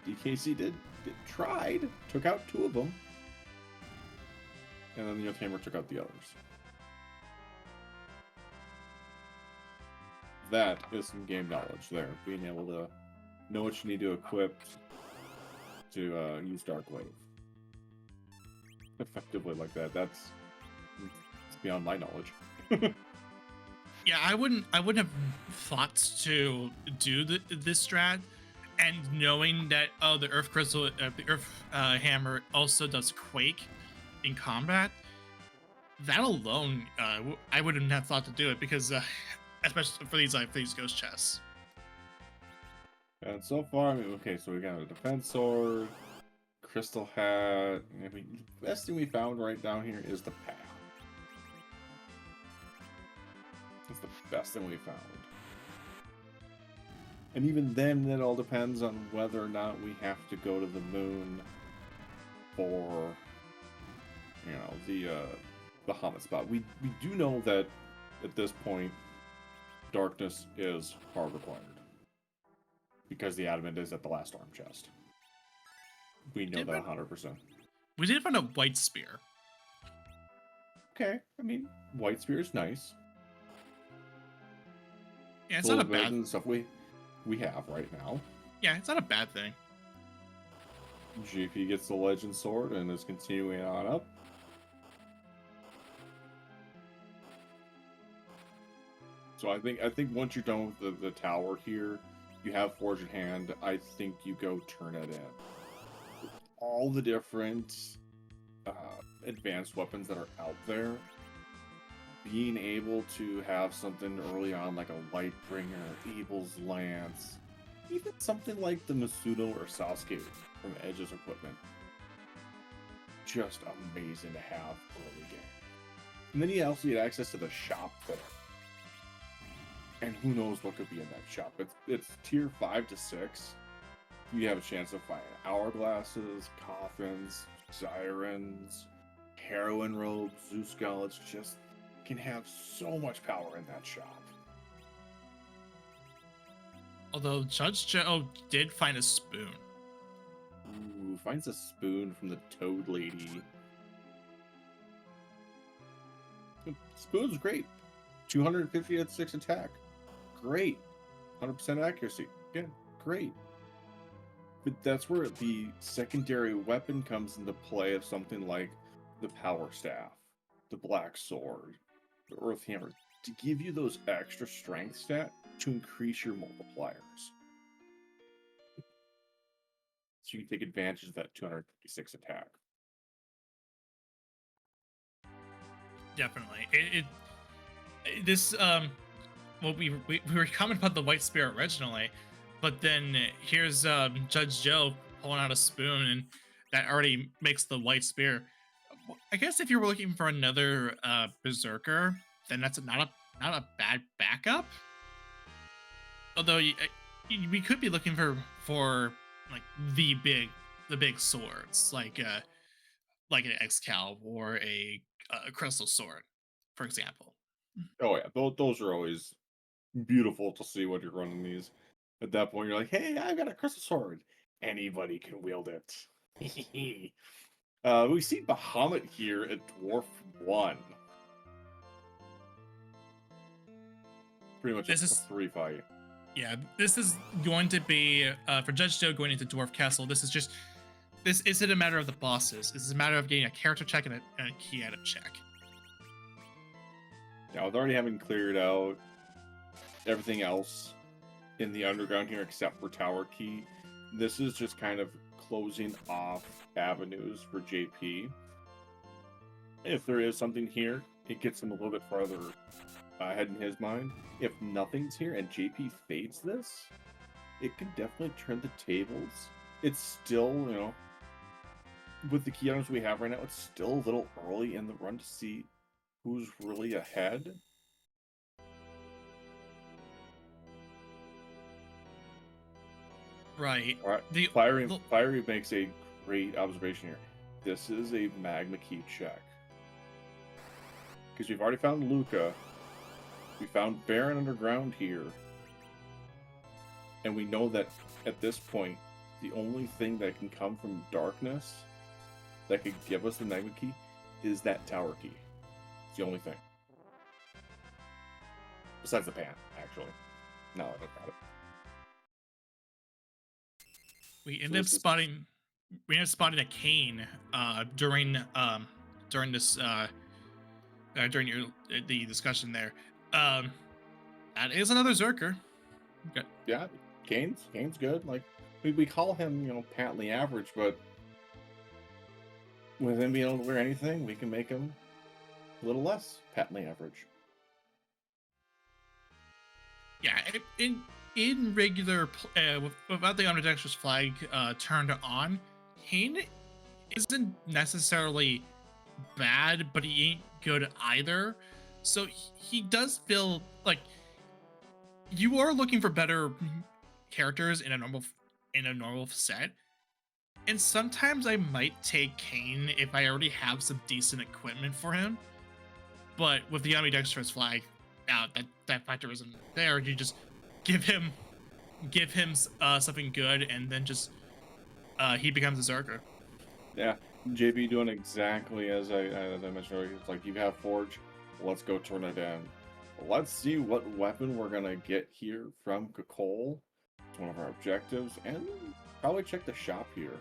DKC tried, took out 2 of them, and then the Earth Hammer took out the others. That is some game knowledge there, being able to know what you need to equip to use Dark Wave effectively like that. That's beyond my knowledge. Yeah, I wouldn't have thought to do this strat, and knowing that the Earth Crystal, the Earth Hammer also does Quake in combat. That alone, I wouldn't have thought to do it because, especially for these ghost chests. And so far, I mean, okay, so we got a defense sword, crystal hat. The best thing we found right down here is the path. That's the best thing we found. And even then, it all depends on whether or not we have to go to the moon for, you know, the Bahamut spot. We do know that at this point, darkness is hard required. Because the adamant is at the last arm chest. We know that 100%. We did find a white spear. Okay, I mean, white spear is nice. Yeah, it's not a bad thing. Stuff we have right now. Yeah, it's not a bad thing. GP gets the legend sword and is continuing on up. So I think once you're done with the tower here, you have Forge in hand, I think you go turn it in. All the different advanced weapons that are out there, being able to have something early on like a Lightbringer, Abel's Lance, even something like the Masuno or Sasuke from Edge's equipment, just amazing to have early game. And then you also get access to the shop there. And who knows what could be in that shop. It's tier 5 to 6. You have a chance of finding hourglasses, coffins, sirens, heroine robes, Zeus gauntlets. Just can have so much power in that shop. Although Judgejoe did find a spoon. Ooh, finds a spoon from the Toad Lady. Spoon's great. 250 at 6 attack. Great. 100% accuracy. Yeah, great. But that's where the secondary weapon comes into play of something like the Power Staff, the Black Sword, the Earth Hammer, to give you those extra strength stat to increase your multipliers. So you can take advantage of that 256 attack. definitely. This well, we were commenting about the White Spear originally, but then here's Judge Joe pulling out a spoon, and that already makes the White Spear. I guess if you were looking for another Berserker, then that's not a bad backup. Although we could be looking for like the big swords, like an Excal or a crystal sword, for example. Oh yeah, those are always beautiful to see when you're running these. At that point, you're like, "Hey, I've got a crystal sword. Anybody can wield it." We see Bahamut here at Dwarf 1. Pretty much a This is free fight. Yeah, this is going to be for Judge Joe going into Dwarf Castle. This isn't a matter of the bosses. This is a matter of getting a character check and a key item check. Now, with already having cleared out everything else in the underground here except for Tower Key, this is just kind of closing off avenues for JP. If there is something here, it gets him a little bit farther ahead in his mind. If nothing's here and JP fades this, it can definitely turn the tables. It's still, with the key items we have right now, it's still a little early in the run to see who's really ahead. Right. All right. Fiery makes a great observation here. This is a magma key check. Because we've already found Luca. We found Baron underground here. And we know that at this point, the only thing that can come from darkness that could give us the magma key is that tower key. It's the only thing. Besides the pan, actually. Now that I've got it. We ended up spotting a cane during this during the discussion there. That is another Zerker. Okay. Yeah, Kane's good. Like we call him, patently average, but with him being able to wear anything, we can make him a little less patently average. Yeah, in regular without the Omnidextrous flag turned on, Kane isn't necessarily bad, but he ain't good either. So he does feel like you are looking for better characters in a normal set. And sometimes I might take Kane if I already have some decent equipment for him. But with the Omnidextrous flag out, that factor isn't there. You just give him something good, and then just he becomes a Zerker. Yeah, JB doing exactly as I mentioned earlier. It's like, you have Forge, let's go turn it in. Let's see what weapon we're gonna get here from Kakol. It's one of our objectives, and probably check the shop here.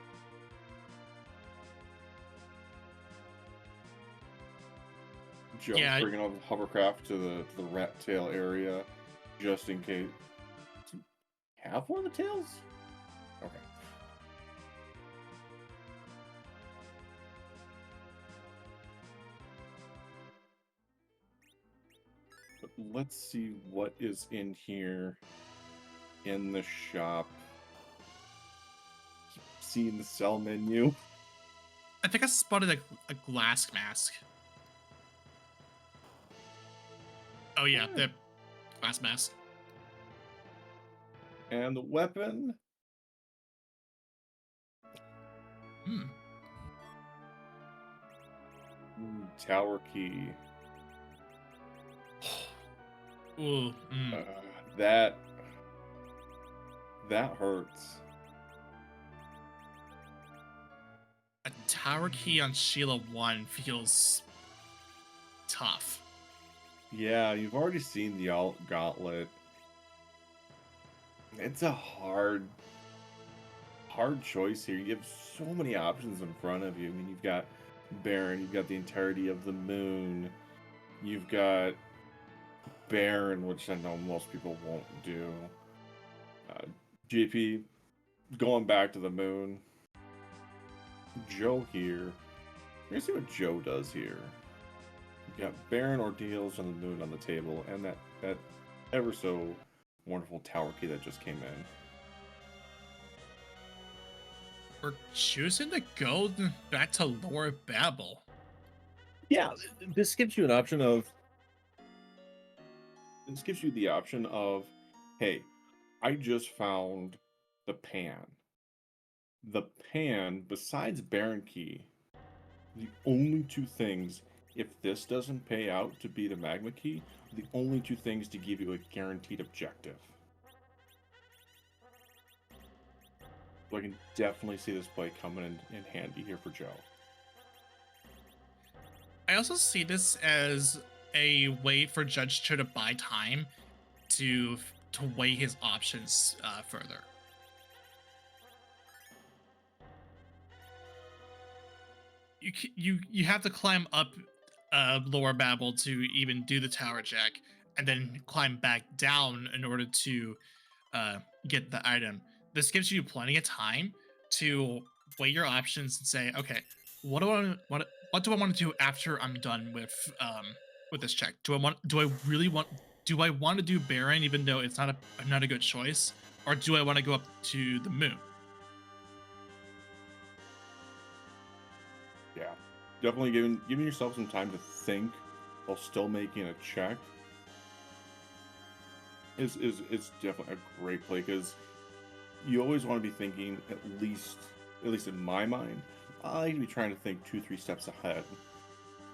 Joe bringing over the hovercraft to the rat tail area, just in case. Have one of the tails? Okay. But let's see what is in here in the shop. Keep seeing the sell menu. I think I spotted a glass mask. Oh yeah, the glass mask. And the weapon. Tower key. Ooh. That hurts. A tower key on Sheila 1 feels tough. Yeah, you've already seen the alt gauntlet. It's a hard choice here. You have so many options in front of you. I mean, you've got Baron, you've got the entirety of the moon, you've got Baron, which I know most people won't do. JP going back to the moon. Joe here. We're gonna see what Joe does here. Yeah, barren ordeals on the moon on the table, and that ever so wonderful tower key that just came in. We're choosing to go back to Lower Babel. Yeah, this gives you an option of. This gives you the option of, hey, I just found the pan. The pan, besides Baron Key, the only two things, if this doesn't pay out to be the Magma Key, the only two things to give you a guaranteed objective. So I can definitely see this play coming in handy here for Joe. I also see this as a way for Judgejoe to buy time to weigh his options further. You have to climb up Lower Babel to even do the tower jack, and then climb back down in order to get the item. This gives you plenty of time to weigh your options and say, okay, what do I want to do after I'm done with this check? Do I want to do Baron even though it's not a good choice, or do I want to go up to the moon? Yeah, definitely giving yourself some time to think while still making a check is definitely a great play, because you always want to be thinking, at least in my mind, I like to be trying to think 2-3 steps ahead.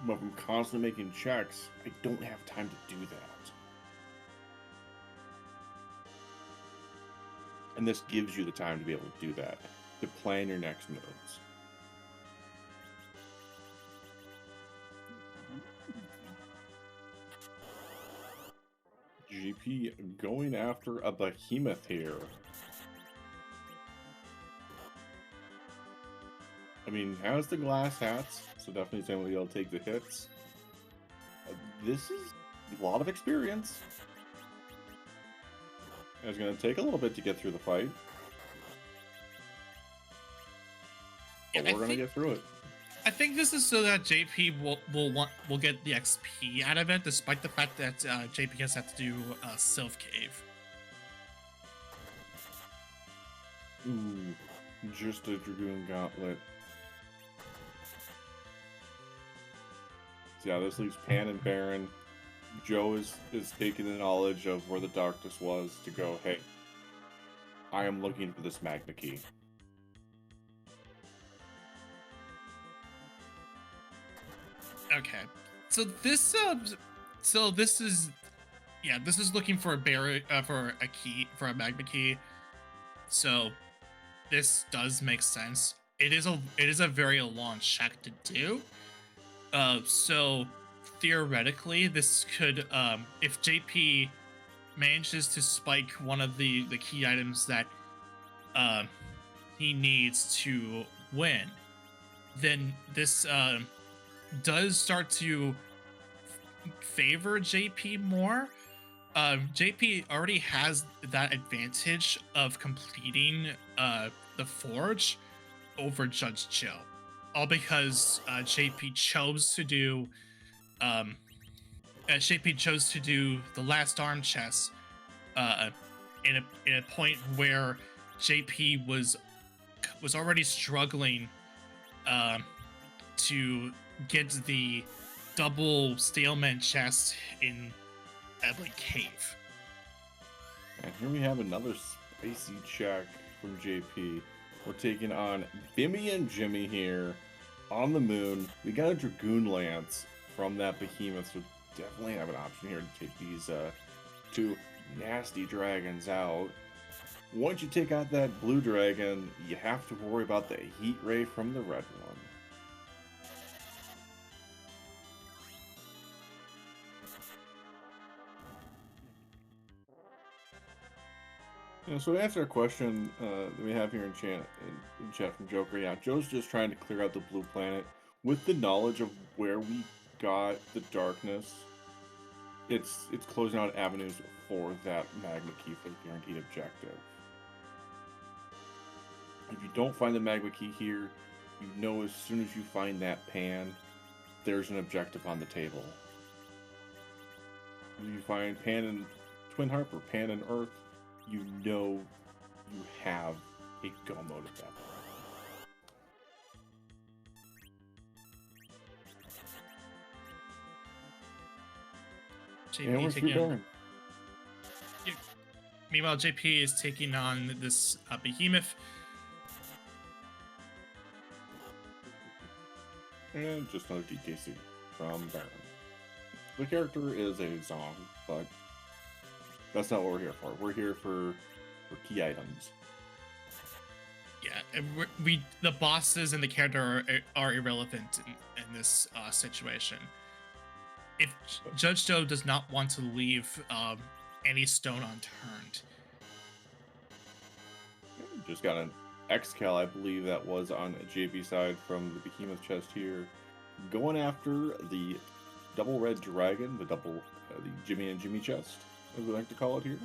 But if I'm constantly making checks, I don't have time to do that. And this gives you the time to be able to do that, to plan your next moves. GP going after a behemoth here. I mean, has the glass hats, so definitely somebody able to take the hits. This is a lot of experience. It's going to take a little bit to get through the fight. But we're going to get through it. I think this is so that JP will get the XP out of it, despite the fact that JP has had to do Sylph Cave. Ooh, just a Dragoon Gauntlet. So yeah, this leaves Pan and Baron. Joe is taking the knowledge of where the darkness was to go, hey, I am looking for this Magma Key. Okay, so this is looking for a key, for a Magma Key. So this does make sense. It is a very long check to do. So theoretically, this could, if JP manages to spike one of the key items that he needs to win, then this does start to favor JP more. JP already has that advantage of completing the forge over Judgejoe, all because JP chose to do the last arm chest in a point where JP was already struggling to get the double stalemate chest in Ebony Cave. And here we have another spicy check from JP. We're taking on Bimmy and Jimmy here on the moon. We got a Dragoon Lance from that behemoth, so definitely have an option here to take these two nasty dragons out. Once you take out that blue dragon, you have to worry about the heat ray from the red one. So to answer a question that we have here in chat from Joker, yeah, Joe's just trying to clear out the blue planet with the knowledge of where we got the darkness. It's closing out avenues for that Magma Key for the guaranteed objective. If you don't find the Magma Key here, you know as soon as you find that pan, there's an objective on the table. If you find Pan and Twin Harp or Pan and Earth, you know you have a go mode at that point. And we're taking meanwhile, JP is taking on this behemoth. And just another DKC from Baron. The character is a Zong, but that's not what we're here for. We're here for key items. Yeah, the bosses and the character are irrelevant in this situation. If Judgejoe does not want to leave any stone unturned. Just got an X-Cal, I believe that was on a JP side from the Behemoth chest here. Going after the double red dragon, the Jimmy and Jimmy chest, as we like to call it here.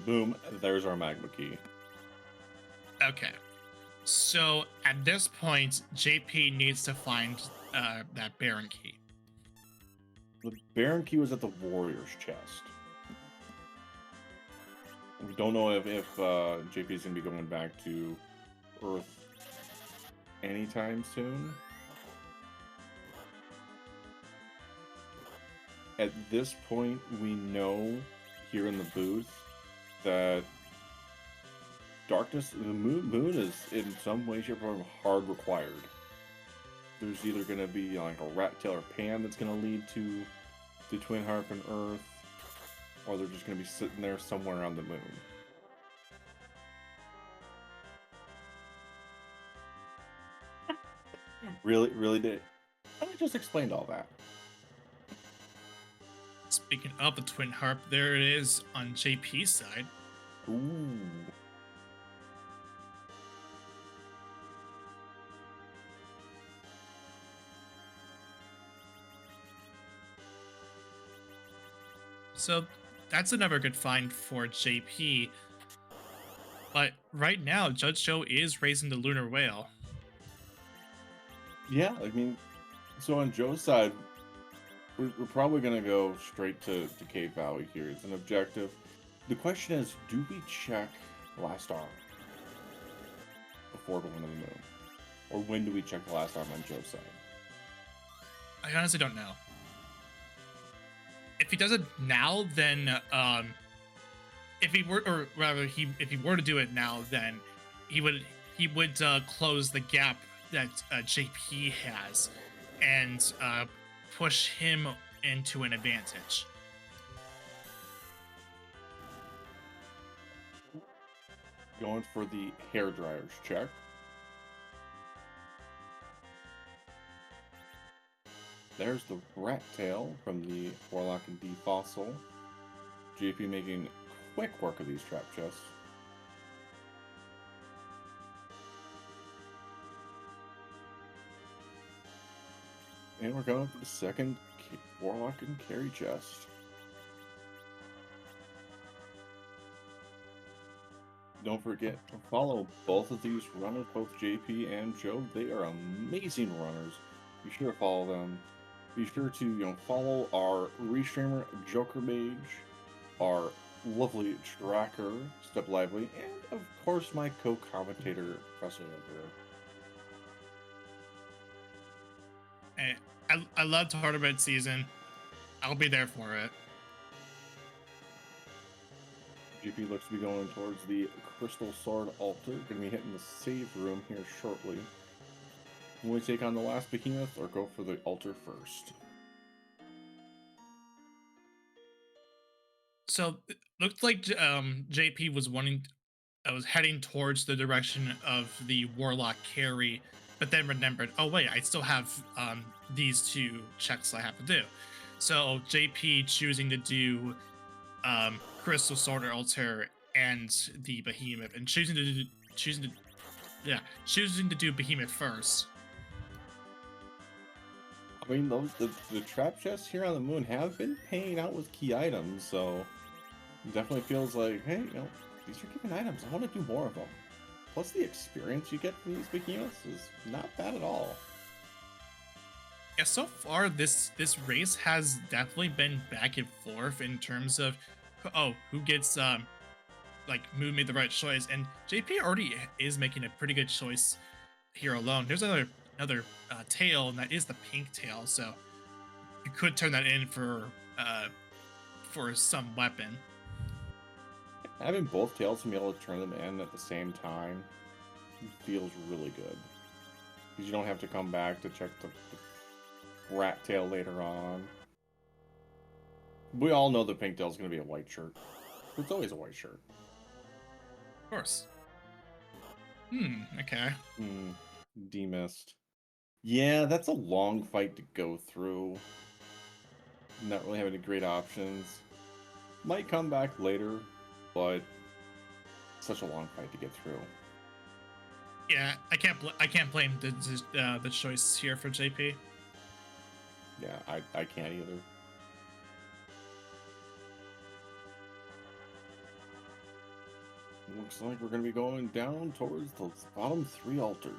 Boom, there's our magma key. Okay. So at this point, JP needs to find that Baron key. The Baron key was at the warrior's chest. We don't know if JP is going to be going back to Earth anytime soon. At this point, we know here in the booth that darkness, the moon is in some way, shape, or form hard required. There's either going to be like a rat tail or Pan that's going to lead to the Twin Harp and Earth, or they're just going to be sitting there somewhere on the moon. Really did. I just explained all that. Speaking of the Twin Harp, there it is on JP's side. Ooh. So that's another good find for JP. But right now, Judgejoe is raising the Lunar Whale. Yeah, I mean, so on Joe's side, we're probably going to go straight to Cave Valley here. It's an objective. The question is, do we check the last arm before going to the moon? Or when do we check the last arm on Joe's side? I honestly don't know. If he does it now, then if he were to do it now, then he would close the gap that JP has and push him into an advantage. Going for the hair dryers check. There's the rat tail from the Warlock and D fossil. JP making quick work of these trap chests. And we're going for the second Warlock and carry chest. Don't forget to follow both of these runners, both JP and Joe. They are amazing runners. Be sure to follow them. Be sure to follow our restreamer Joker Mage, our lovely tracker Step Lively, and of course my co-commentator Professor Hey, I love tournament season. I'll be there for it. GP looks to be going towards the Crystal Sword altar. Going to be hitting the save room here shortly. Will we take on the last behemoth or go for the altar first? So it looked like JP was heading towards the direction of the Warlock carry, but then remembered, oh wait, I still have these two checks I have to do. So JP choosing to do Crystal Sword altar and the behemoth, and choosing to do behemoth first. I mean, the trap chests here on the moon have been paying out with key items, so it definitely feels like, hey, these are giving items. I want to do more of them. Plus, the experience you get from these behemoths is not bad at all. Yeah, so far this race has definitely been back and forth in terms of who gets like Moon made the right choice, and JP already is making a pretty good choice here alone. There's another tail, and that is the pink tail, so you could turn that in for some weapon. Having both tails and be able to turn them in at the same time feels really good. Because you don't have to come back to check the rat tail later on. We all know the pink tail is going to be a white shirt. It's always a white shirt. Of course. Okay. Demist. Yeah, that's a long fight to go through. Not really having any great options. Might come back later, but such a long fight to get through. Yeah, I can't blame the choice here for JP. Yeah, I can't either. Looks like we're going to be going down towards the bottom 3 altars.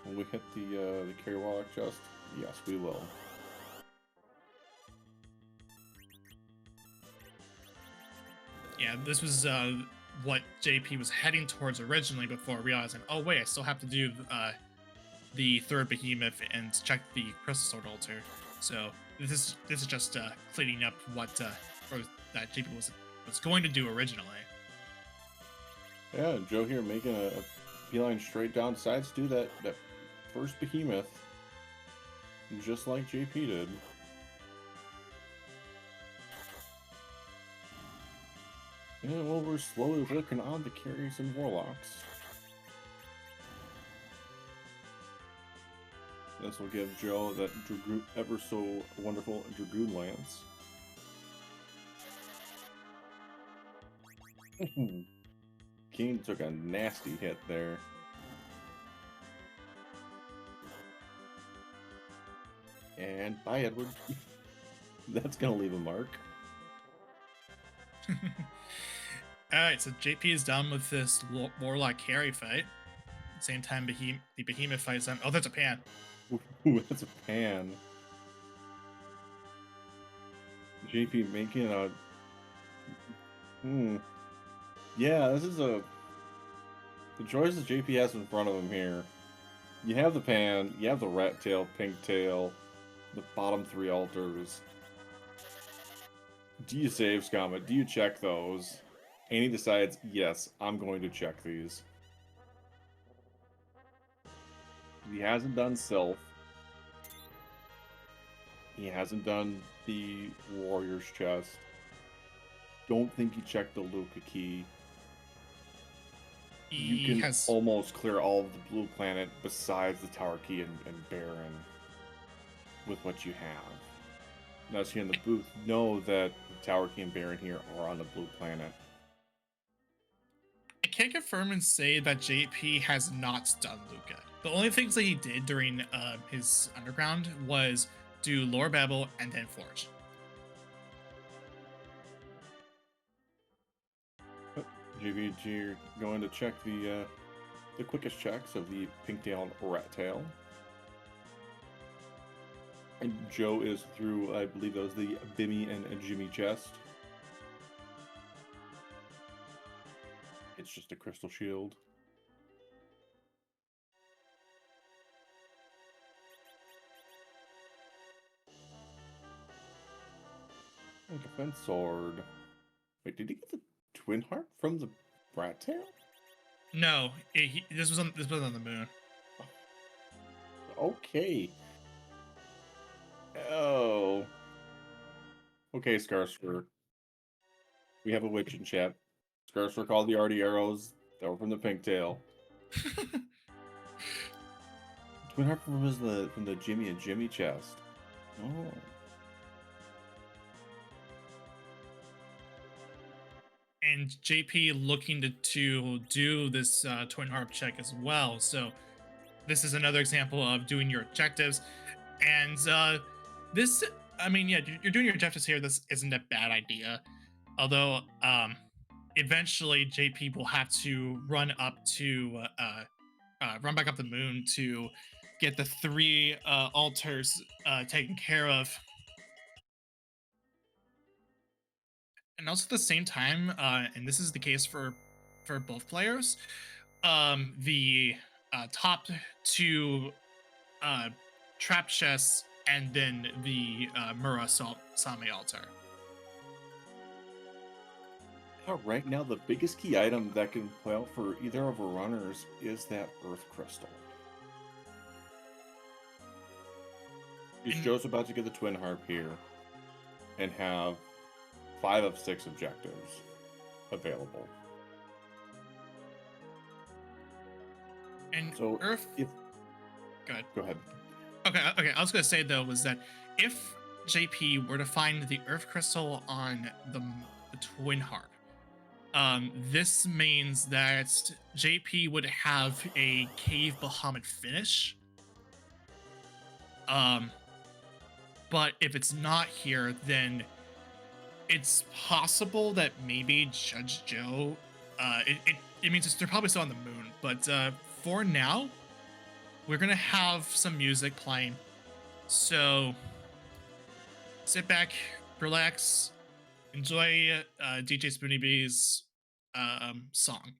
Will we hit the carry wallet chest? Yes, we will. Yeah, this was what JP was heading towards originally before realizing, oh wait, I still have to do the third behemoth and check the crystal sword altar. So this is just cleaning up what or that JP was going to do originally. Yeah, Joe here making a beeline straight down, decides to do that first behemoth, just like JP did. Yeah, well, we're slowly working on the carries and warlocks. This will give Joe that ever so wonderful Dragoon Lance. King took a nasty hit there. And bye, Edward. That's gonna leave a mark. Alright, so JP is done with this Warlock carry fight. At the same time, the Behemoth fight is done. Oh, that's a pan. Ooh, that's a pan. JP making a... Yeah, this is a... The choices JP has in front of him here. You have the pan, you have the rat tail, pink tail, the bottom 3 altars. Do you save Scammet? Do you check those? And he decides, yes, I'm going to check these. He hasn't done Sylph. He hasn't done the Warrior's Chest. Don't think he checked the Luca key. You can almost clear all of the blue planet besides the Tower Key and Baron with what you have. Now, here in the booth, know that the Tower Key and Baron here are on the blue planet. I can't confirm and say that JP has not done Luca. The only things that he did during his underground was do Lore Babel and then Forge. JVG, you're going to check the quickest checks of the pink tail and rat tail. And Joe is through, I believe that was the Bimmy and Jimmy chest. It's just a crystal shield. A defense sword. Wait, did he get the twin heart from the rat tail? No, this was on the moon. Okay. Oh. Okay, Scarsfer. We have a witch in chat. Scarsfer called the arty arrows that were from the pink tail. Twin heart from the Jimmy and Jimmy chest. Oh. And JP looking to do this twin harp check as well. So this is another example of doing your objectives. And this, I mean, yeah, you're doing your objectives here. This isn't a bad idea. Although eventually JP will have to run back up the moon to get the 3 altars taken care of. And also at the same time, and this is the case for both players, the top 2 uh, trap chests and then the Same altar. Right now, the biggest key item that can play out for either of our runners is that Earth Crystal. Joe's about to get the Twin Harp here and have 5 of 6 objectives available. And so Earth... Go ahead. Okay, I was going to say, though, was that if JP were to find the Earth Crystal on the Twin Harp, this means that JP would have a Cave Bahamut finish. But if it's not here, then it's possible that maybe Judgejoe, it means they're probably still on the moon, but for now, we're gonna have some music playing. So sit back, relax, enjoy DJ Spoony B's song.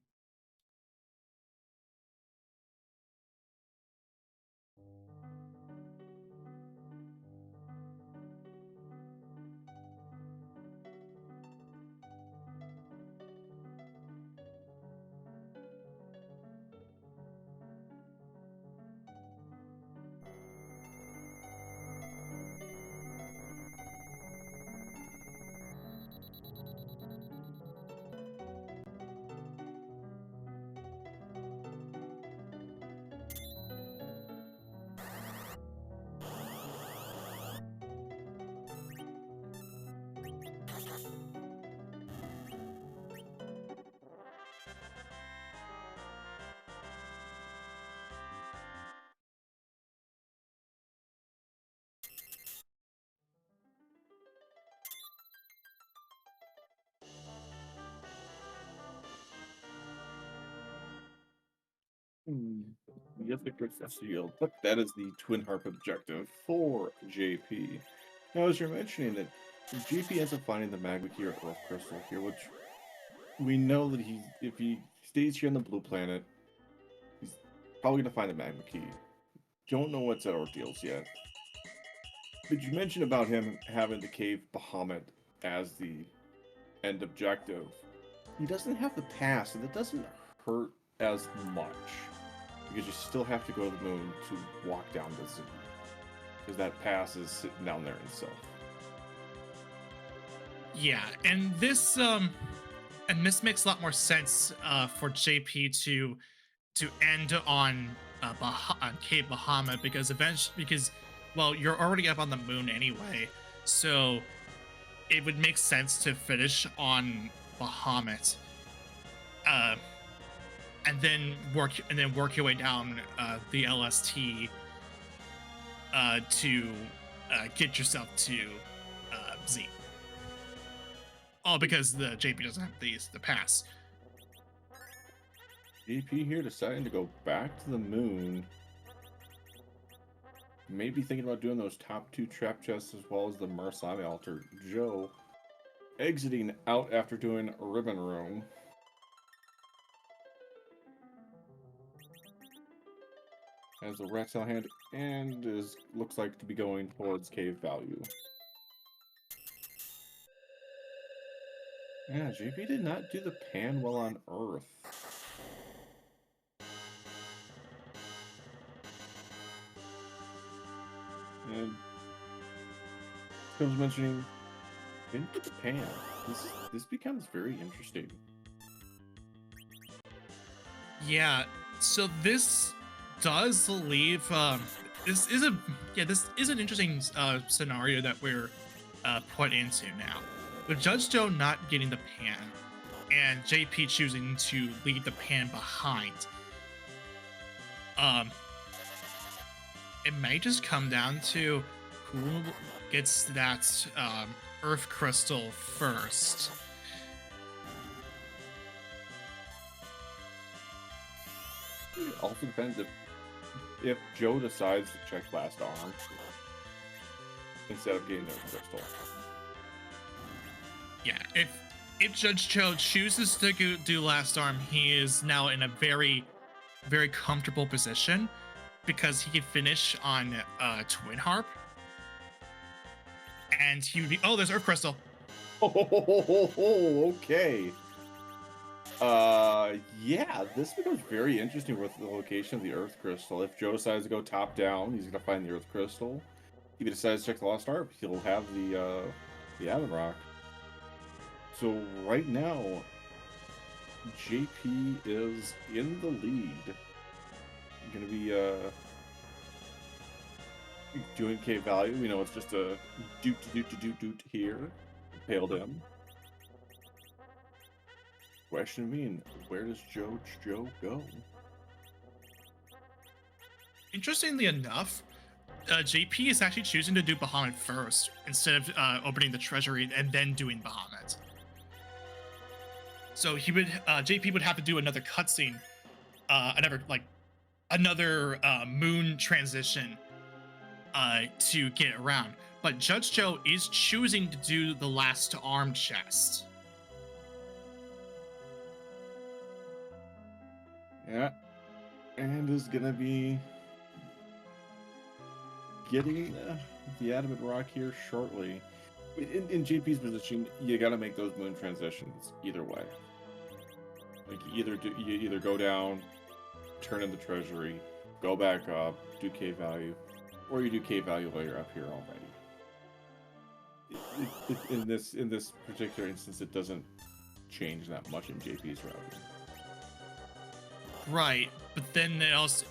Yes, the quick shield. But that is the Twin Harp objective for JP. Now, as you're mentioning that JP ends up finding the Magma Key or Earth Crystal here, which we know that if he stays here on the blue planet, he's probably going to find the Magma Key. Don't know what's at ordeals yet. But you mentioned about him having the Cave Bahamut as the end objective. He doesn't have the pass, and it doesn't hurt as much, because you still have to go to the moon to walk down the zoo, because that pass is sitting down there itself. Yeah, and this makes a lot more sense for JP to end on Cape Bahamut, because well, you're already up on the moon anyway, so it would make sense to finish on Bahamut, and then work your way down the LST to get yourself to Z. All because the JP doesn't have the pass. JP here deciding to go back to the moon. Maybe thinking about doing those top 2 trap chests as well as the Mursame altar. Joe exiting out after doing a ribbon room. Has a rat tail hand and looks like to be going towards cave value. Yeah, JP did not do the pan well on Earth. And I was mentioning, didn't get the pan. This becomes very interesting. Yeah, so this does leave. This is an interesting scenario that we're put into now. With Judgejoe not getting the pan, and JP choosing to leave the pan behind, it may just come down to who gets that Earth Crystal first. It also depends if if Joe decides to check last arm instead of getting their crystal. Yeah, if Judgejoe chooses to do last arm, he is now in a very, very comfortable position because he can finish on Twin Harp, and he would be. Oh, there's Earth Crystal. Oh, okay. Yeah, this becomes very interesting with the location of the Earth Crystal. If Joe decides to go top down, he's gonna find the Earth Crystal. If he decides to check the Lost Ark, he'll have the Adamant Rock. So right now, JP is in the lead. Gonna be doing K value. We know it's just a doot here. Paled him. Question being, where does Judgejoe go? Interestingly enough, JP is actually choosing to do Bahamut first instead of opening the treasury and then doing Bahamut. So he would JP would have to do another cutscene, another moon transition to get around. But Judgejoe is choosing to do the last arm chest. Yeah, and is gonna be getting the Adamant Rock here shortly. In JP's position, you gotta make those moon transitions either way. Like you either go down, turn in the treasury, go back up, do K value, or you do K value while you're up here already. In this particular instance, it doesn't change that much in JP's routing. Right, but then it also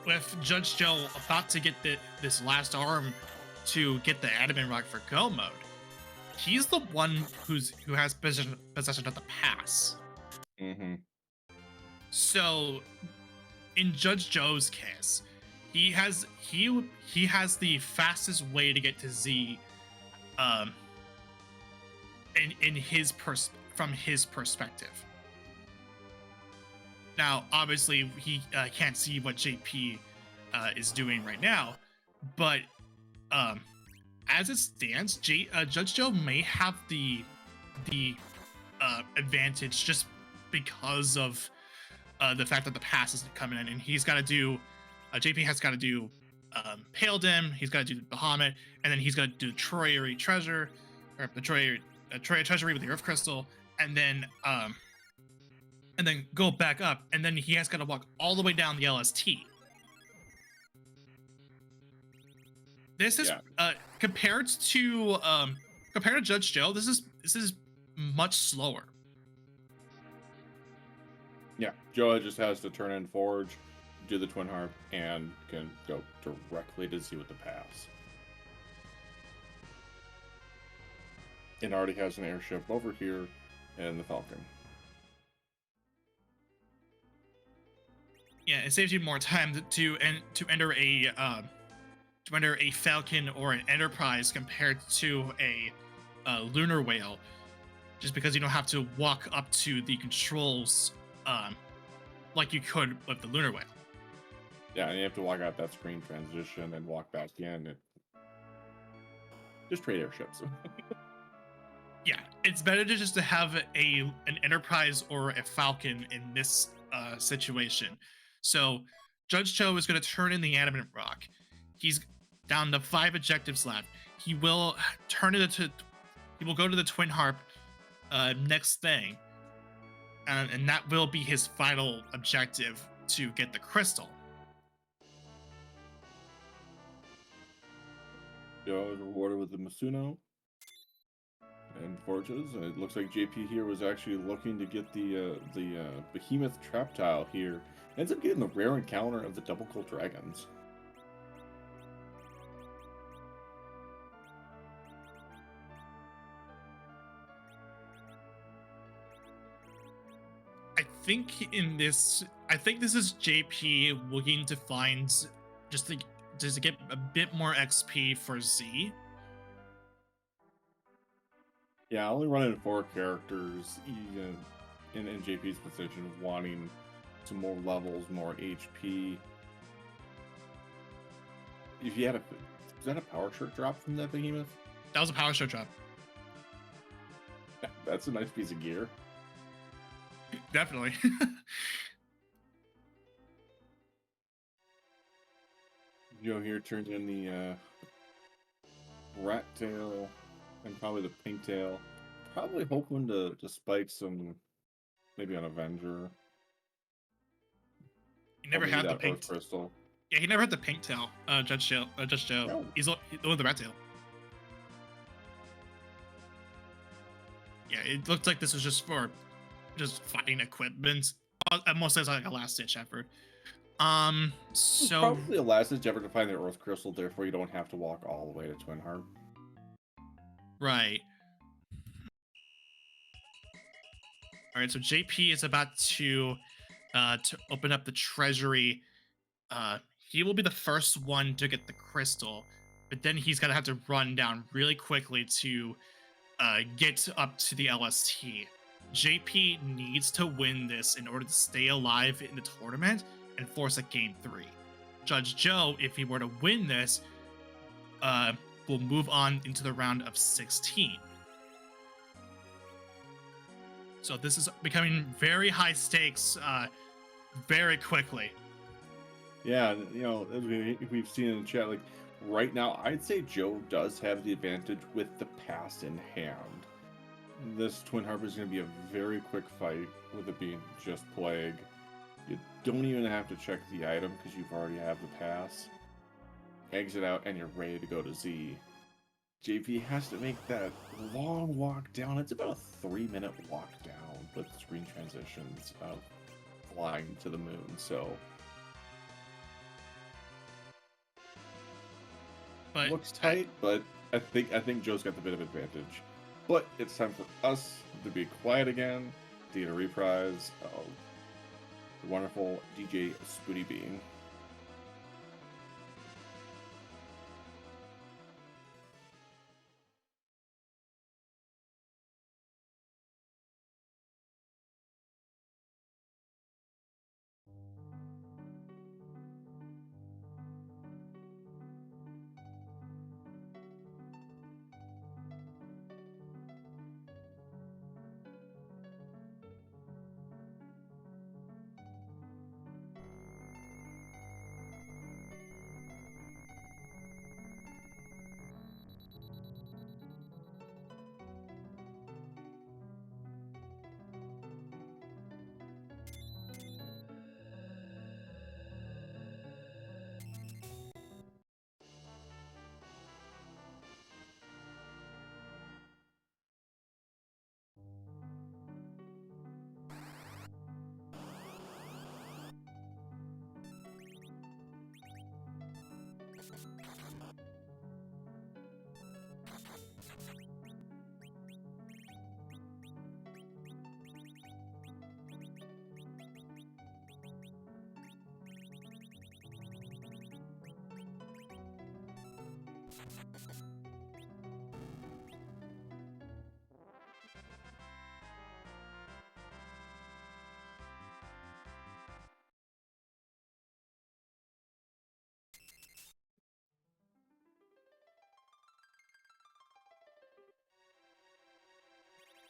with Judgejoe about to get this last arm to get the Adamant Rock for go mode, he's the one who has possession of the pass. Mm-hmm. So, in Judgejoe's case, he has the fastest way to get to Z, from his perspective. Now, obviously, he can't see what JP is doing right now, but as it stands, Judgejoe may have the advantage just because of the fact that the pass isn't coming in, and he's got to do. JP has got to do Paledem, he's got to do Bahamut, and then he's got to do Troyery Treasure, or the Troyery Treasury with the Earth Crystal, and then go back up, and then he has got to walk all the way down the LST. This is compared to Judgejoe, this is much slower. Yeah, Joe just has to turn in Forge, do the Twin Harp, and can go directly to Z with the pass. And already has an airship over here and the Falcon. Yeah, it saves you more time to enter a Falcon or an Enterprise compared to a Lunar Whale, just because you don't have to walk up to the controls like you could with the Lunar Whale. Yeah, and you have to walk out that screen transition and walk back in. And just trade airships. Yeah, it's better to just to have an Enterprise or a Falcon in this situation. So Judgejoe is going to turn in the Adamant Rock. He's down to 5 objectives left. He will he will go to the Twin Harp next thing, and that will be his final objective to get the crystal. Joe is rewarded with the Masuno and Forges. And it looks like JP here was actually looking to get the Behemoth Trap Tile here. Ends up getting the rare encounter of the Double Cold Dragons. I think this is JP looking to find just to get a bit more XP for Z. Yeah, only running 4 characters in JP's position of wanting some more levels, more HP. if you had was that a power shirt drop from that behemoth? That was a power shirt drop. That's a nice piece of gear. Definitely. Joe here turns in the rat tail and probably the pink tail. Probably hoping to spike some, maybe an Avenger. He never had the pink crystal. Yeah, he never had the pink tail. Judgejoe. No. He's the one with the rat tail. Yeah, it looked like this was just for fighting equipment. Almost as like a last ditch effort. So Probably a last ditch effort to find the Earth Crystal, therefore you don't have to walk all the way to Twin Heart. Right. All right, so JP is about to open up the treasury. He will be the first one to get the crystal, but then he's gonna have to run down really quickly to get up to the LST. JP needs to win this in order to stay alive in the tournament and force a game 3. Judgejoe, if he were to win this, will move on into the round of 16. So this is becoming very high stakes very quickly. Yeah, you know, as we've seen in the chat, like right now, I'd say Joe does have the advantage with the pass in hand. This Twin Harbor is going to be a very quick fight with it being just Plague. You don't even have to check the item because you've already have the pass. Exit out and you're ready to go to Z. JP has to make that long walk down. It's about a 3-minute walk down with screen transitions of flying to the moon. So looks tight, but I think Joe's got the bit of advantage. But it's time for us to be quiet again to get a reprise of the wonderful DJ Spoonie Bean.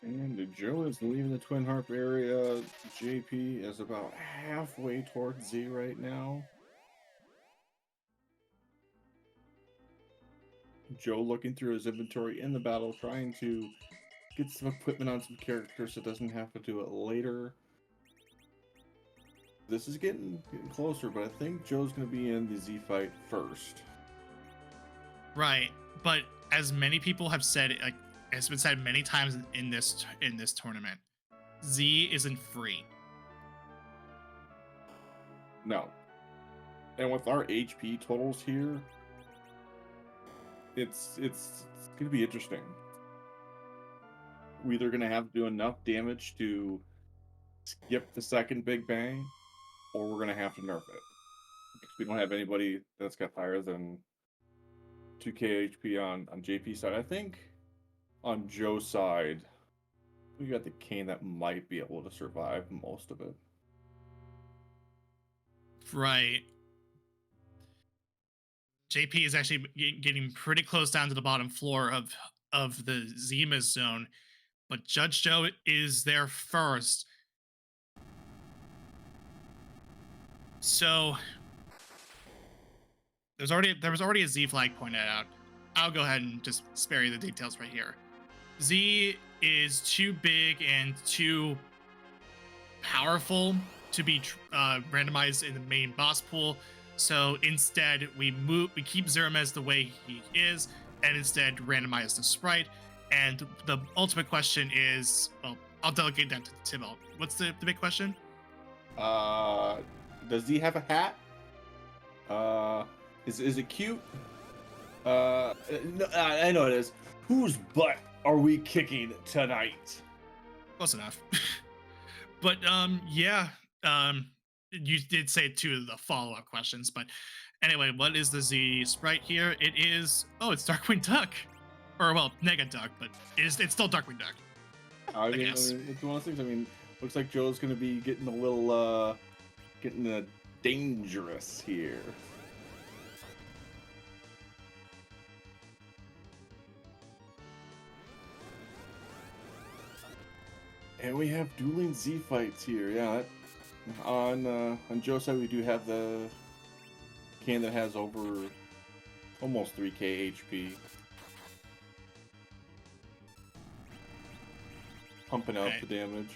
And Joe is leaving the Twin Harp area. JP is about halfway towards Z right now. Joe looking through his inventory in the battle, trying to get some equipment on some characters so doesn't have to do it later. This is getting closer, but I think Joe's going to be in the Z fight first. Right, but as many people have said, like it's been said many times in this tournament, Z isn't free. No. And with our HP totals here, it's going to be interesting. We're either going to have to do enough damage to skip the second Big Bang, or we're going to have to nerf it. Because we don't have anybody that's got higher than 2k HP on JP's side. I think on Joe's side, we got the Kane that might be able to survive most of it. Right. JP is actually getting pretty close down to the bottom floor of the Zima's zone, but Judge Joe is there first. So there was already a Z flag pointed out. I'll go ahead and just spare you the details right here. Z is too big and too powerful to be randomized in the main boss pool. So instead, we keep Zermez the way he is, and instead randomize the sprite. And the ultimate question is, well, I'll delegate that to Timo. What's the big question? Does he have a hat? Is it cute? No, I know it is. Whose butt are we kicking tonight? Close enough. But yeah, you did say two of the follow-up questions, but anyway, what is the Z sprite here? It is, it's Darkwing Duck, or well, Nega Duck, but it's still Darkwing Duck. I mean, it's one of those things. I mean, looks like Joe's gonna be getting a little dangerous here. And we have dueling Z fights here. Yeah, on Joe's side we do have the can that has over almost 3k HP, pumping out the damage.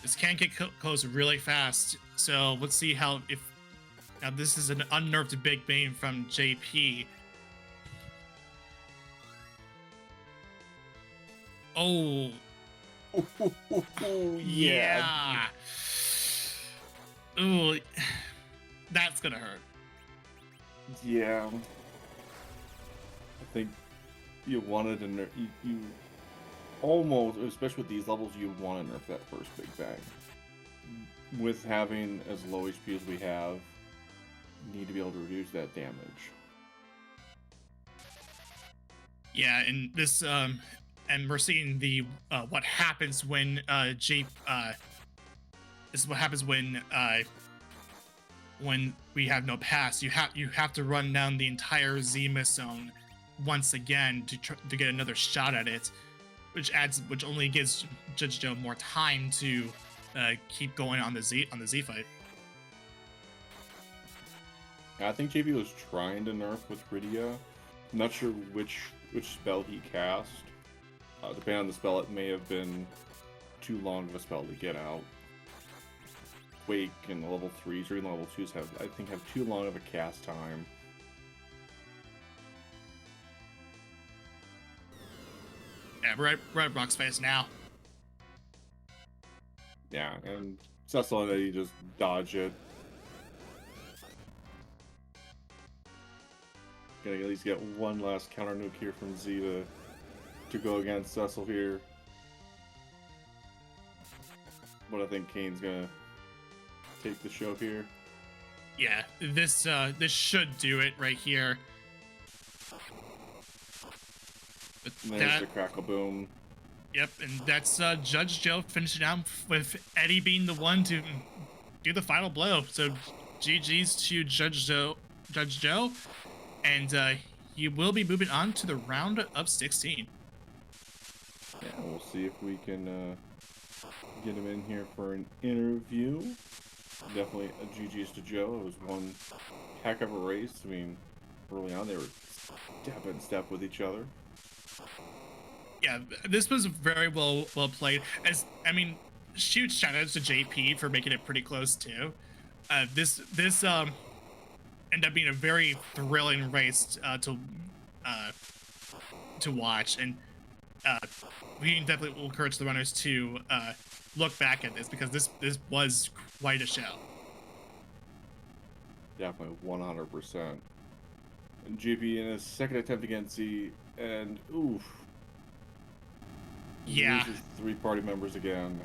This can get close really fast, so let's see how now this is an unnerved big bane from JP. Oh. Yeah. Ooh, that's gonna hurt. Yeah. I think you wanted to nerf. You almost, especially with these levels, you want to nerf that first big bang. With having as low HP as we have, you need to be able to reduce that damage. Yeah, and this and we're seeing the what happens when this is what happens when we have no pass. You have to run down the entire Zima zone once again to get another shot at it, which only gives Judge Joe more time to keep going on the Z fight. I think JP was trying to nerf with Rydia. I'm not sure which spell he cast. Depending on the spell, it may have been too long of a spell to get out. Quake and level 3s or even level 2s have too long of a cast time. Yeah, we're at Brock's face now. Yeah, and Cecil and Eddie just dodge it. Gonna at least get one last counter nuke here from Z to go against Cecil here. But I think Kane's gonna take the show here. Yeah, this should do it right here. But there's the crackle boom. Yep, and that's Judge Joe finishing out with Eddie being the one to do the final blow. So GG's to Judge Joe, and he will be moving on to the round of 16. Yeah, we'll see if we can get him in here for an interview. Definitely a GG's to Joe. It was one heck of a race. I mean, early on they were step in step with each other. Yeah, this was very well played. Huge shout outs to JP for making it pretty close too. This ended up being a very thrilling race to watch, and we definitely will encourage the runners to look back at this because this was quite a show. Definitely 100%. And JP in his second attempt against Z, and oof. Yeah. Loses 3 party members again.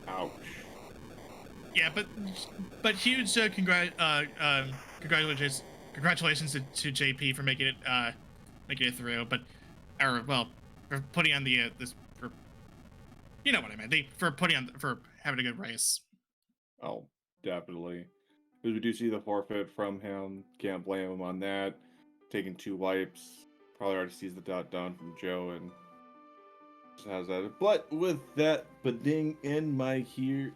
Ouch. Yeah, but huge congratulations to JP for making it through. But for putting on the you know what I meant. For having a good race. Oh, definitely. Because we do see the forfeit from him. Can't blame him on that. Taking 2 wipes. Probably already sees the dot down from Joe and just has that. But with that ding in my ear,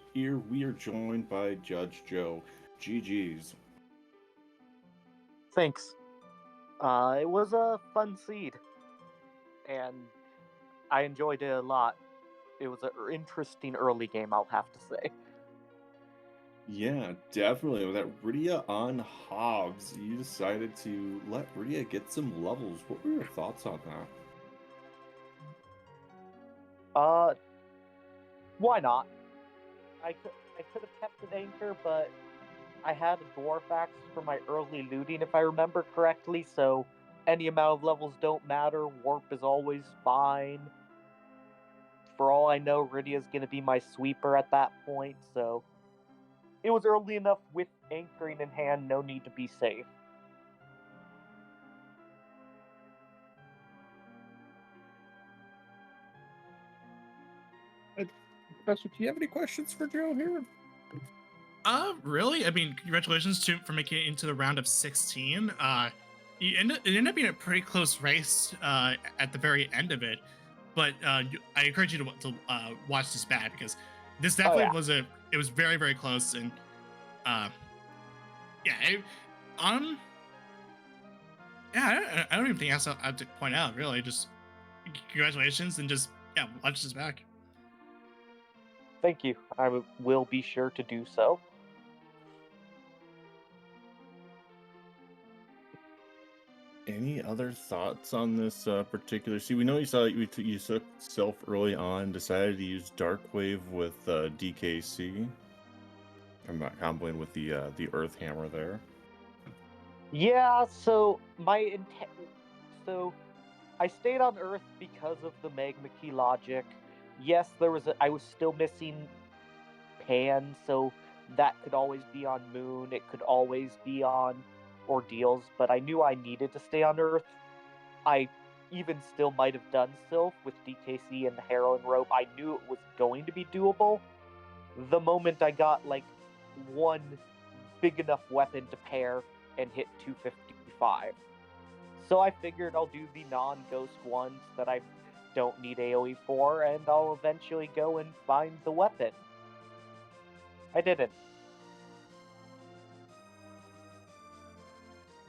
we are joined by Judge Joe. GG's. Thanks. It was a fun seed, and I enjoyed it a lot. It was an interesting early game, I'll have to say. Yeah, definitely. With that Rydia on Hobbs, you decided to let Rydia get some levels. What were your thoughts on that? Why not? I could have kept an anchor, but I had a dwarf axe for my early looting, if I remember correctly, so any amount of levels don't matter. Warp is always fine. For all I know, Rydia's going to be my sweeper at that point, so it was early enough with anchoring in hand, no need to be safe. Professor, do you have any questions for Joe here? Really? I mean, congratulations for making it into the round of 16. It ended up being a pretty close race at the very end of it, but I encourage you to watch this back because this definitely it was very, very close, and yeah, I don't even think else I have to point out, really. Just congratulations, and just, yeah, watch this back. Thank you. I will be sure to do so. Any other thoughts on this particular? See, we know you took Self early on, decided to use Darkwave with DKC. I'm not comboing with the Earth Hammer there. Yeah, so so I stayed on Earth because of the Magma Key logic. Yes, I was still missing Pan, so that could always be on Moon. It could always be on Ordeals, but I knew I needed to stay on Earth. I even still might have done Sylph with DKC and the Heroin Rope. I knew it was going to be doable. The moment I got like one big enough weapon to pair and hit 255. So I figured I'll do the non-ghost ones that I don't need AoE for, and I'll eventually go and find the weapon. I didn't.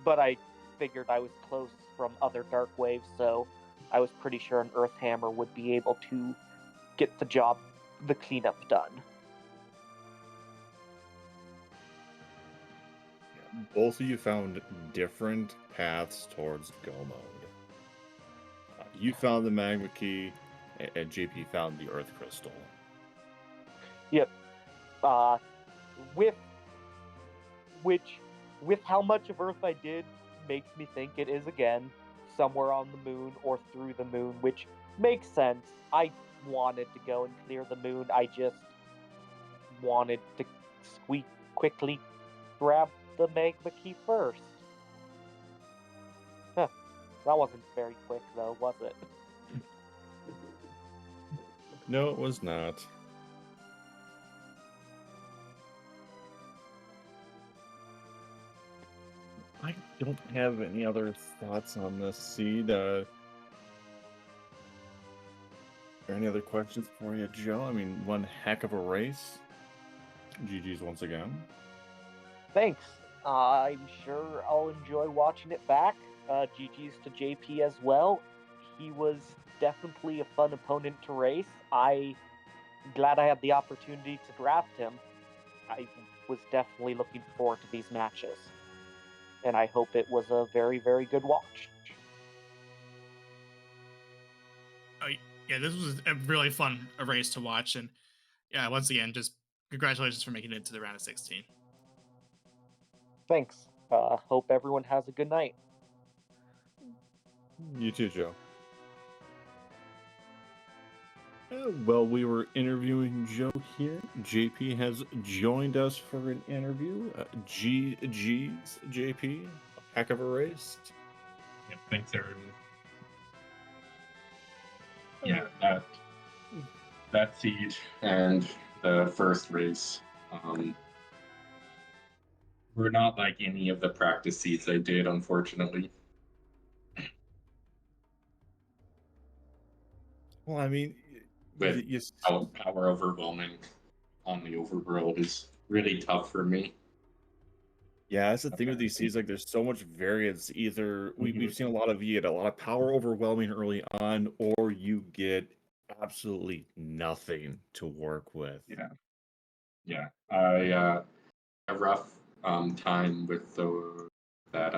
But I figured I was close from other Dark Waves, so I was pretty sure an Earth Hammer would be able to get the cleanup done. Both of you found different paths towards Go mode. You found the Magma Key, and JP found the Earth Crystal. Yep. With how much of Earth I did, makes me think it is again somewhere on the Moon or through the Moon, which makes sense. I wanted to go and clear the Moon. I just wanted to quickly grab the Magma Key first. Huh. That wasn't very quick, though, was it? No, it was not. I don't have any other thoughts on this seed. Are there any other questions for you, Joe? I mean, one heck of a race. GG's once again. Thanks. I'm sure I'll enjoy watching it back. GG's to JP as well. He was definitely a fun opponent to race. I'm glad I had the opportunity to draft him. I was definitely looking forward to these matches. And I hope it was a very, very good watch. Yeah, this was a really fun race to watch, and yeah, once again, just congratulations for making it to the round of 16. Thanks. Hope everyone has a good night. You too, Joe. Well, we were interviewing Joe here. JP has joined us for an interview. GG's, JP. Heck of a race. Yep, thanks, everyone. Yeah, that seed and the first race were not like any of the practice seeds I did, unfortunately. Well, I mean, With you, power overwhelming on the overworld is really tough for me. yeah, that's the thing with these seeds. Like, there's so much variance. Either we've seen a lot of, you get a lot of power overwhelming early on, or you get absolutely nothing to work with. Yeah. I a rough time with that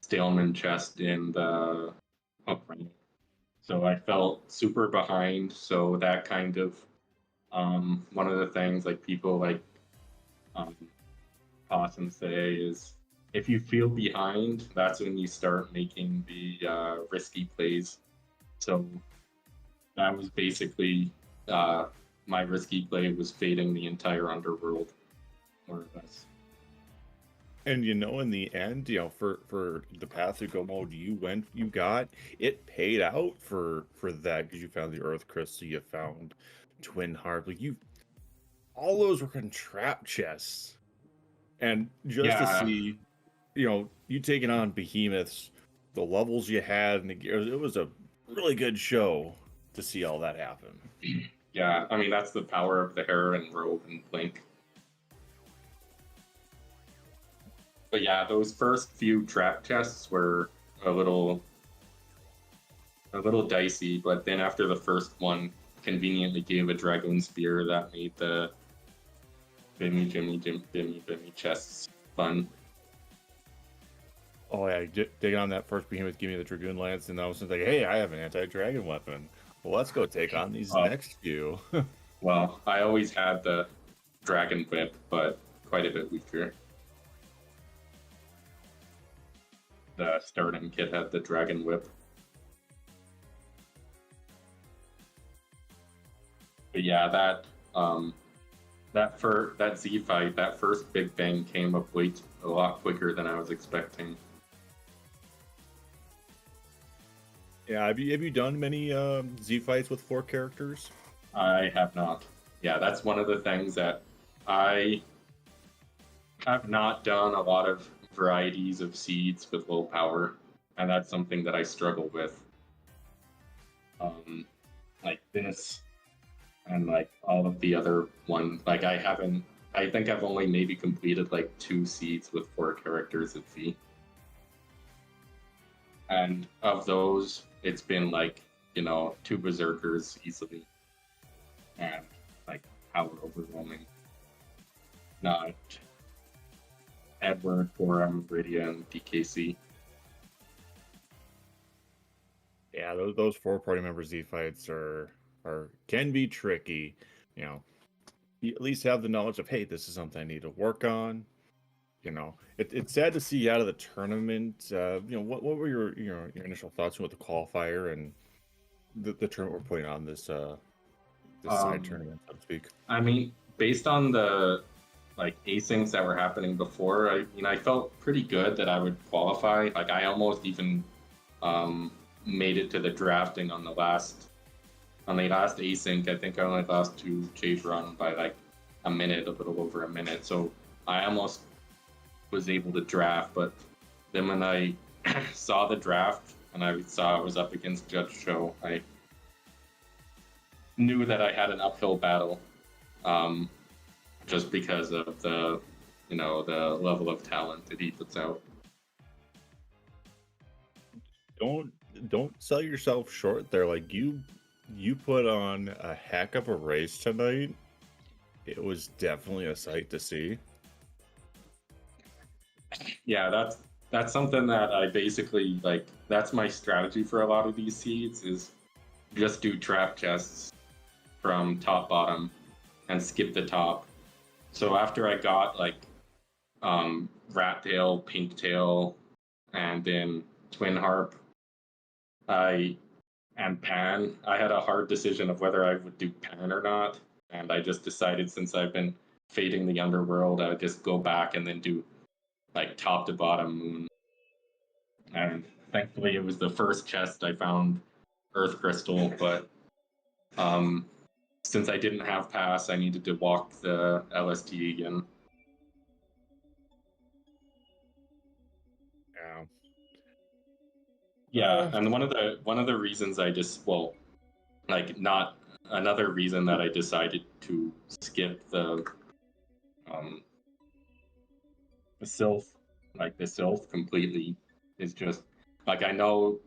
Staleman chest in the upbringing. So I felt super behind. So that kind of one of the things like people like um, toss and say is if you feel behind, that's when you start making the risky plays. So that was basically my risky play was fading the entire underworld, more or less. And in the end, for the path to go mode you got, it paid out for that, because you found the Earth Crystal, you found Twin Harp, like all those were trap chests, and just to Yeah, see, you taking on behemoths, the levels you had, and it was a really good show to see all that happen. yeah. I mean, that's the power of the Heron robe and Blink. But yeah, those first few trap chests were a little dicey, but then after the first one conveniently gave a dragon spear that made the bimmy chests fun. Oh yeah, digging on that first behemoth, give me the Dragoon Lance, and I was like, hey, I have an anti-dragon weapon. Well, let's go take on these next few. Well, I always had the dragon whip, but quite a bit weaker. The starting kit had the dragon whip. But yeah, that Z fight, that first big bang came up a lot quicker than I was expecting. Yeah, have you done many Z fights with 4 characters? I have not. Yeah, that's one of the things that I have not done a lot of varieties of seeds with low power, and that's something that I struggle with. Like this, and like all of the other ones. Like I think I've only maybe completed like 2 seeds with 4 characters at V. And of those, it's been like, 2 berserkers easily. And like power overwhelming. Not Edward, Forum, Meridia, and DKC. Yeah, those 4 party member Z fights are can be tricky. You at least have the knowledge of, hey, this is something I need to work on. It's sad to see you out of the tournament. What were your initial thoughts with the qualifier and the tournament we're putting on, this side tournament, so to speak? I mean, based on the like asyncs that were happening before, I felt pretty good that I would qualify. Like I almost even made it to the drafting on the last async. I think I only lost to Jay's run by like a little over a minute. So I almost was able to draft, but then when I saw the draft and I saw I was up against Judgejoe, I knew that I had an uphill battle, just because of the level of talent that he puts out. Don't sell yourself short there. Like you put on a heck of a race tonight. It was definitely a sight to see. Yeah, that's something that I basically like. That's my strategy for a lot of these seeds is just do trap chests from top bottom and skip the top. So after I got like Rat Tail, Pink Tail, and then Twin Harp, and Pan, I had a hard decision of whether I would do Pan or not, and I just decided since I've been fading the underworld, I would just go back and then do like top to bottom Moon. And thankfully, it was the first chest I found Earth Crystal, but since I didn't have pass, I needed to walk the LST again. Yeah, and one of the reasons I just not another reason that I decided to skip um the sylph completely is just like I know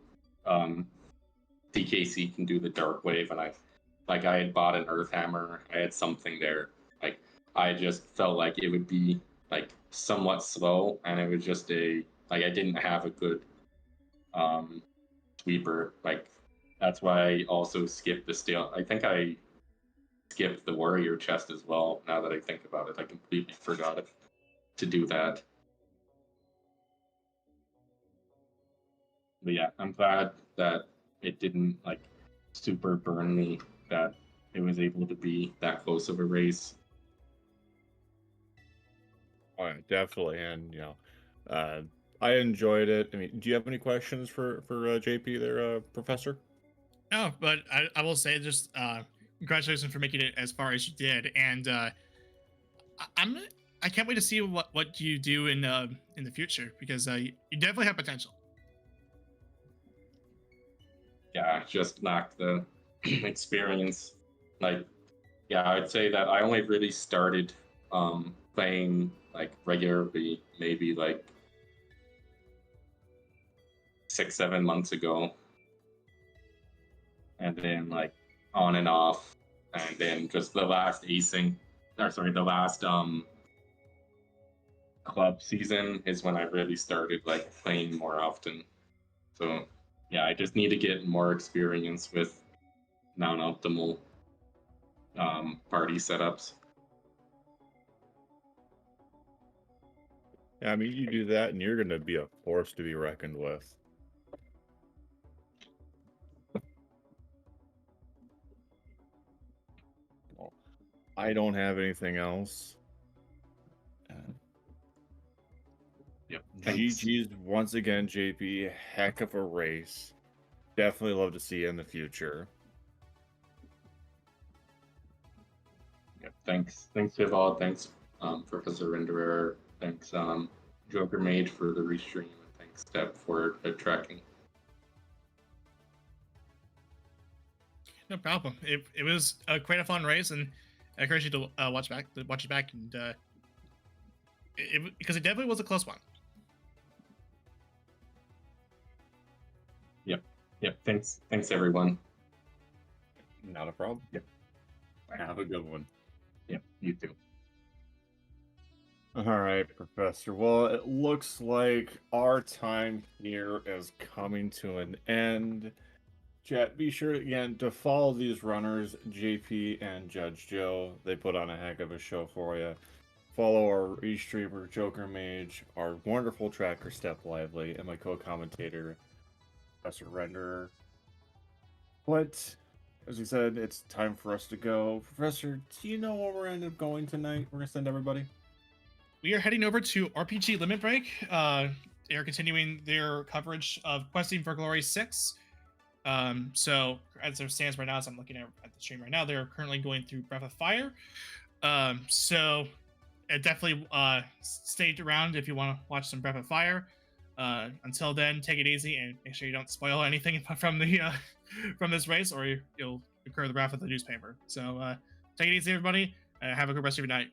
DKC can do the dark wave, and I had bought an earth hammer, I had something there. Like I just felt like it would be like somewhat slow, and it was just I didn't have a good um sweeper. Like that's why I also skipped the steel. I think I skipped the warrior chest as well. Now that I think about it, I completely forgot to do that. But yeah, I'm glad that it didn't like super burn me, that it was able to be that close of a race. Oh, yeah, definitely, and I enjoyed it. I mean, do you have any questions for JP there, Professor? No, but I will say just congratulations for making it as far as you did, and I can't wait to see what you do in the future, because you definitely have potential. Yeah, just lacked the experience. Like, yeah, I'd say that I only really started playing like regularly maybe like 6-7 months ago, and then like on and off, and then just the last the last club season is when I really started like playing more often. So yeah, I just need to get more experience with non-optimal party setups. Yeah, I mean, you do that, and you're going to be a force to be reckoned with. Well, I don't have anything else. Yep. Thanks. GG's once again, JP. Heck of a race. Definitely love to see you in the future. Yep. Thanks, Vival. Thanks, Professor Renderer. Thanks, Joker Mage for the restream, and thanks Step for the tracking. No problem. It was quite a fun race, and I encourage you to watch it back, and because it definitely was a close one. Yep. Thanks everyone. Not a problem. Yep. Have a good one. Yep. You too. All right, Professor. Well, it looks like our time here is coming to an end. Chat, be sure again to follow these runners, JP and Judgejoe. They put on a heck of a show for you. Follow our restreamer, Joker Mage, our wonderful tracker, Step Lively, and my co-commentator, Professor Renderer. But, as we said, it's time for us to go. Professor, do you know where we're going to end up going tonight? We're going to send everybody? We are heading over to RPG Limit Break. They are continuing their coverage of Questing for Glory 6. So, as it stands right now, as I'm looking at the stream right now, they're currently going through Breath of Fire. So definitely stay around if you want to watch some Breath of Fire. Until then, take it easy and make sure you don't spoil anything from the from this race, or you'll incur the wrath of the newspaper. So take it easy, everybody. Have a good rest of your night.